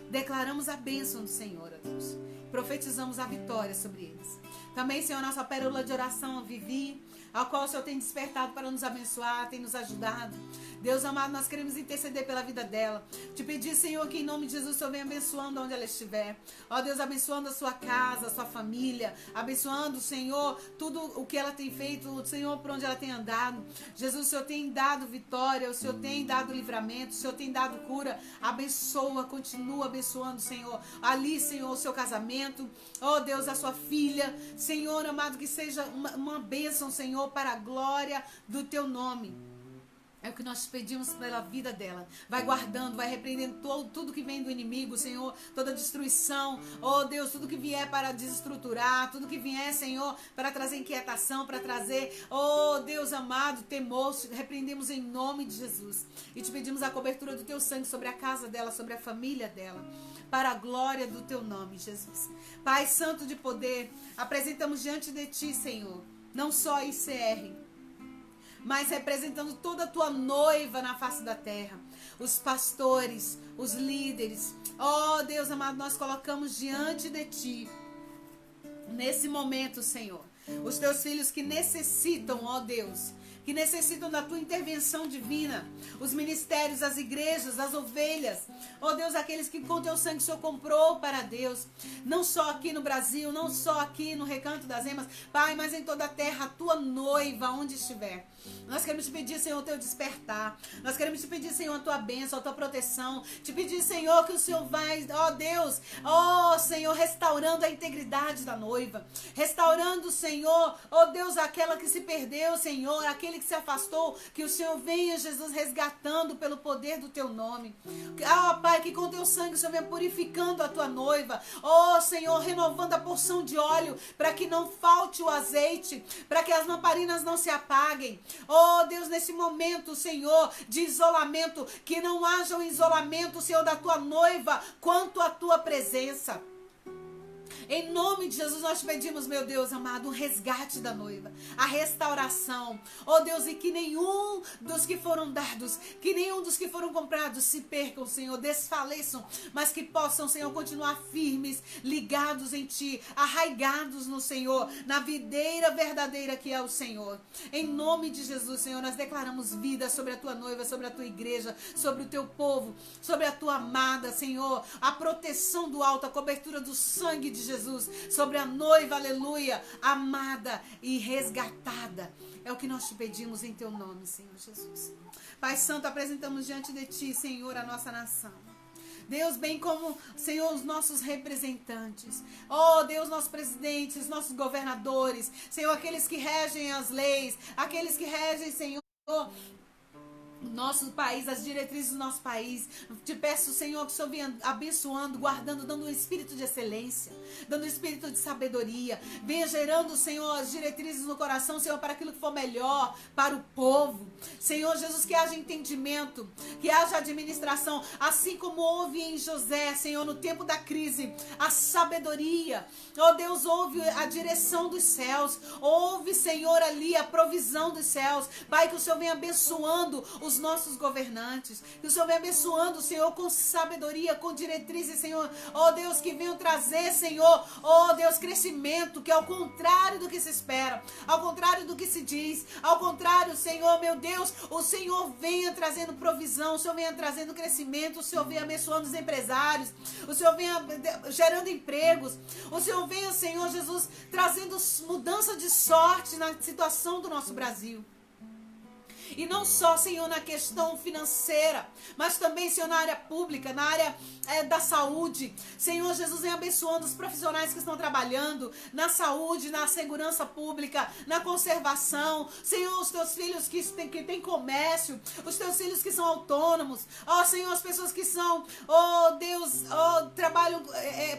Declaramos a bênção do Senhor, ó Deus. Profetizamos a vitória sobre eles. Também, Senhor, nossa pérola de oração, a Vivi, ao qual o Senhor tem despertado para nos abençoar, tem nos ajudado. Deus amado, nós queremos interceder pela vida dela. Te pedir, Senhor, que em nome de Jesus o Senhor venha abençoando onde ela estiver. Ó Deus, abençoando a sua casa, a sua família. Abençoando, Senhor, tudo o que ela tem feito, Senhor, por onde ela tem andado. Jesus, o Senhor tem dado vitória, o Senhor tem dado livramento, o Senhor tem dado cura. Abençoa, continua abençoando, Senhor. Ali, Senhor, o seu casamento. Ó Deus, a sua filha. Senhor, amado, que seja uma bênção, Senhor, para a glória do teu nome. É o que nós pedimos pela vida dela. Vai guardando, vai repreendendo tudo que vem do inimigo, Senhor. Toda destruição. Oh Deus, tudo que vier para desestruturar. Tudo que vier, Senhor, para trazer inquietação, para trazer, oh Deus amado, temor. Repreendemos em nome de Jesus. E te pedimos a cobertura do teu sangue sobre a casa dela, sobre a família dela. Para a glória do teu nome, Jesus. Pai Santo de poder, apresentamos diante de ti, Senhor. Não só a ICR, mas representando toda a tua noiva na face da terra. Os pastores, os líderes. Oh, Deus amado, nós colocamos diante de ti, nesse momento, Senhor, os teus filhos que necessitam, ó Deus, que necessitam da tua intervenção divina. Os ministérios, as igrejas, as ovelhas. Ó Deus, aqueles que com teu sangue o Senhor comprou para Deus. Não só aqui no Brasil, não só aqui no Recanto das Emas, Pai, mas em toda a terra, a tua noiva, onde estiver. Nós queremos te pedir, Senhor, o teu despertar. Nós queremos te pedir, Senhor, a tua bênção, a tua proteção. Te pedir, Senhor, que o Senhor vai, ó Deus, ó Senhor, restaurando a integridade da noiva. Restaurando, Senhor, ó Deus, aquela que se perdeu, Senhor, aquele que se afastou. Que o Senhor venha, Jesus, resgatando pelo poder do teu nome. Ó Pai, que com teu sangue o Senhor venha purificando a tua noiva. Ó Senhor, renovando a porção de óleo, para que não falte o azeite, para que as lamparinas não se apaguem. Oh Deus, nesse momento, Senhor, de isolamento, que não haja um isolamento, Senhor, da tua noiva, quanto à tua presença. Em nome de Jesus nós pedimos, meu Deus amado, um resgate da noiva, a restauração. Oh Deus, e que nenhum dos que foram dados, que nenhum dos que foram comprados se percam, Senhor, desfaleçam, mas que possam, Senhor, continuar firmes, ligados em Ti, arraigados no Senhor, na videira verdadeira que é o Senhor. Em nome de Jesus, Senhor, nós declaramos vida sobre a Tua noiva, sobre a Tua igreja, sobre o Teu povo, sobre a Tua amada, Senhor, a proteção do alto, a cobertura do sangue de Jesus sobre a noiva, aleluia, amada e resgatada. É o que nós te pedimos em teu nome, Senhor Jesus. Pai Santo, apresentamos diante de ti, Senhor, a nossa nação. Deus, bem como, Senhor, os nossos representantes. Oh, Deus, nossos presidentes, nossos governadores. Senhor, aqueles que regem as leis, aqueles que regem, Senhor, nosso país, as diretrizes do nosso país. Te peço, Senhor, que o Senhor venha abençoando, guardando, dando um espírito de excelência, dando um espírito de sabedoria. Venha gerando, Senhor, as diretrizes no coração, Senhor, para aquilo que for melhor para o povo. Senhor Jesus, que haja entendimento, que haja administração, assim como houve em José, Senhor, no tempo da crise, a sabedoria. Oh Deus, houve a direção dos céus, houve, Senhor, ali a provisão dos céus. Pai, que o Senhor venha abençoando os nossos governantes, que o Senhor venha abençoando, Senhor, com sabedoria, com diretrizes, Senhor, ó Deus, que venham trazer, Senhor, ó Deus, crescimento, que é ao contrário do que se espera, ao contrário do que se diz, ao contrário, Senhor, meu Deus, o Senhor venha trazendo provisão, o Senhor venha trazendo crescimento, o Senhor venha abençoando os empresários, o Senhor venha gerando empregos, o Senhor venha, Senhor Jesus, trazendo mudança de sorte na situação do nosso Brasil. E não só, Senhor, na questão financeira, mas também, Senhor, na área pública, na área da saúde. Senhor Jesus, vem abençoando os profissionais que estão trabalhando na saúde, na segurança pública, na conservação. Senhor, os teus filhos que têm comércio, os teus filhos que são autônomos. Ó, Senhor, as pessoas que são, ó Deus, ó, trabalham,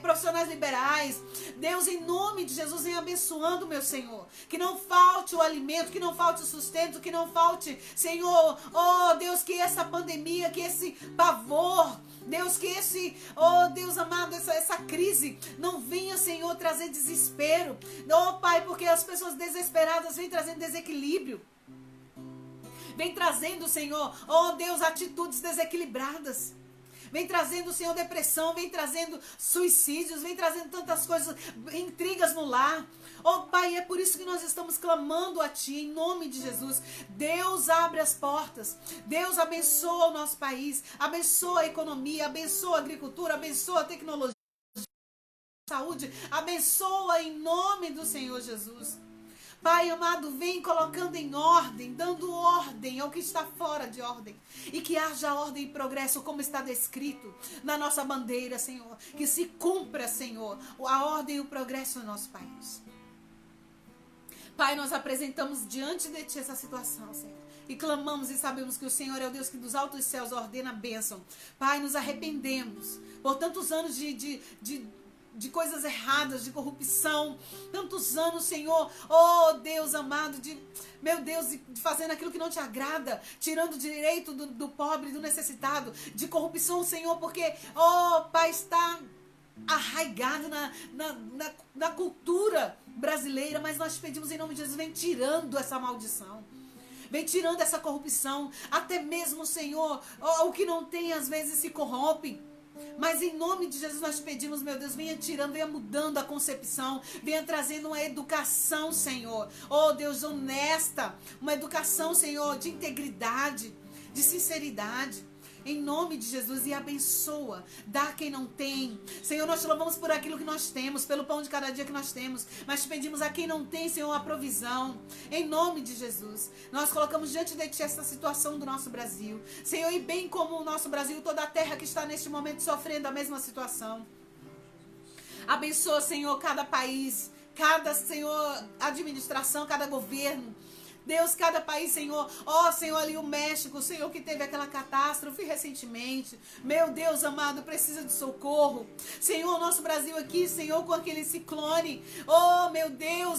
profissionais liberais. Deus, em nome de Jesus, vem abençoando, meu Senhor. Que não falte o alimento, que não falte o sustento, que não falte, Senhor, oh Deus, que essa pandemia, que esse pavor, Deus, que esse, oh Deus amado, essa crise não venha, Senhor, trazer desespero. Oh Pai, porque as pessoas desesperadas vêm trazendo desequilíbrio. Vem trazendo, Senhor, oh Deus, atitudes desequilibradas. Vem trazendo, Senhor, depressão, vem trazendo suicídios, vem trazendo tantas coisas, intrigas no lar. Oh, Pai, é por isso que nós estamos clamando a Ti, em nome de Jesus. Deus abre as portas. Deus abençoa o nosso país, abençoa a economia, abençoa a agricultura, abençoa a tecnologia, a saúde, abençoa em nome do Senhor Jesus. Pai amado, vem colocando em ordem, dando ordem ao que está fora de ordem. E que haja ordem e progresso, como está descrito na nossa bandeira, Senhor. Que se cumpra, Senhor, a ordem e o progresso no nosso país. Pai, nós apresentamos diante de Ti essa situação, Senhor. E clamamos e sabemos que o Senhor é o Deus que dos altos céus ordena a bênção. Pai, nos arrependemos por tantos anos de coisas erradas, de corrupção, tantos anos, Senhor, oh Deus amado, meu Deus, de fazendo aquilo que não Te agrada, tirando o direito do pobre, do necessitado, de corrupção, Senhor, porque, oh Pai, está arraigado na cultura brasileira, mas nós pedimos em nome de Jesus, vem tirando essa maldição. Vem tirando essa corrupção, até mesmo, Senhor, o que não tem às vezes se corrompe. Mas em nome de Jesus nós pedimos, meu Deus, venha tirando, venha mudando a concepção, venha trazendo uma educação, Senhor. Oh Deus, honesta, uma educação, Senhor, de integridade, de sinceridade. Em nome de Jesus, e abençoa, dá quem não tem. Senhor, nós te louvamos por aquilo que nós temos, pelo pão de cada dia que nós temos, mas te pedimos a quem não tem, Senhor, a provisão. Em nome de Jesus, nós colocamos diante de Ti essa situação do nosso Brasil. Senhor, e bem como o nosso Brasil, toda a terra que está neste momento sofrendo a mesma situação. Abençoa, Senhor, cada país, cada, Senhor, administração, cada governo. Deus, cada país, Senhor, ó Senhor, ali o México, Senhor, que teve aquela catástrofe recentemente, meu Deus amado, precisa de socorro, Senhor, nosso Brasil aqui, Senhor, com aquele ciclone, oh meu Deus,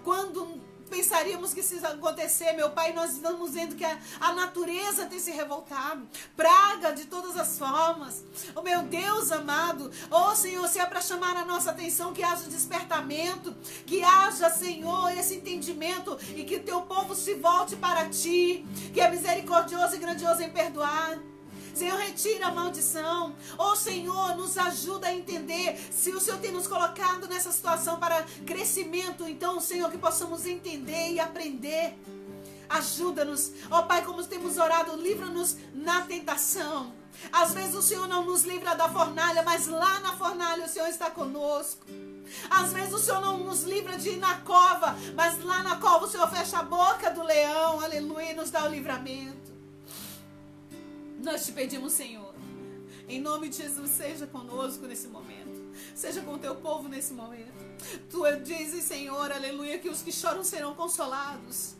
quando pensaríamos que isso ia acontecer, meu Pai, nós estamos vendo que a natureza tem se revoltado, praga de todas as formas, oh meu Deus amado, oh Senhor, se é para chamar a nossa atenção, que haja despertamento, que haja, Senhor, esse entendimento, e que o Teu povo se volte para Ti, que é misericordioso e grandioso em perdoar. Senhor, retira a maldição. Oh, Senhor, nos ajuda a entender se o Senhor tem nos colocado nessa situação para crescimento. Então, Senhor, que possamos entender e aprender. Ajuda-nos. Oh, Pai, como temos orado, livra-nos na tentação. Às vezes o Senhor não nos livra da fornalha, mas lá na fornalha o Senhor está conosco. Às vezes o Senhor não nos livra de ir na cova, mas lá na cova o Senhor fecha a boca do leão. Aleluia, e nos dá o livramento. Nós te pedimos, Senhor, em nome de Jesus, seja conosco nesse momento. Seja com o Teu povo nesse momento. Tu dizes, Senhor, aleluia, que os que choram serão consolados.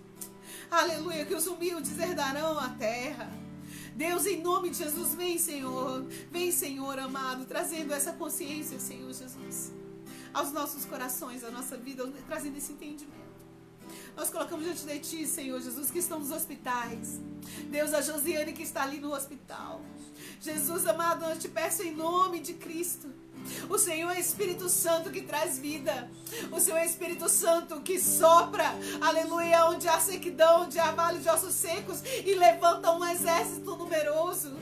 Aleluia, que os humildes herdarão a terra. Deus, em nome de Jesus, vem, Senhor amado, trazendo essa consciência, Senhor Jesus, aos nossos corações, à nossa vida, trazendo esse entendimento. Nós colocamos diante de Ti, Senhor Jesus, que estão nos hospitais. Deus, a Josiane que está ali no hospital. Jesus amado, eu te peço em nome de Cristo. O Senhor é Espírito Santo que traz vida. O Senhor é Espírito Santo que sopra, aleluia, onde há sequidão, onde há vale de ossos secos, e levanta um exército numeroso.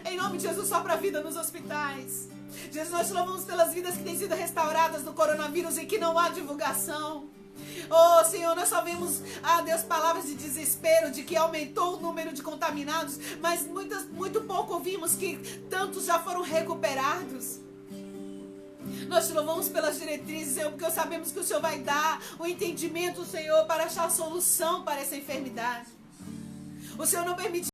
Em nome de Jesus, sopra a vida nos hospitais. Jesus, nós te louvamos pelas vidas que têm sido restauradas do coronavírus e que não há divulgação. Oh, Senhor, nós só vemos, Deus, palavras de desespero, de que aumentou o número de contaminados, mas muito pouco ouvimos que tantos já foram recuperados. Nós te louvamos pelas diretrizes, Senhor, porque sabemos que o Senhor vai dar o entendimento, Senhor, para achar a solução para essa enfermidade. O Senhor não permite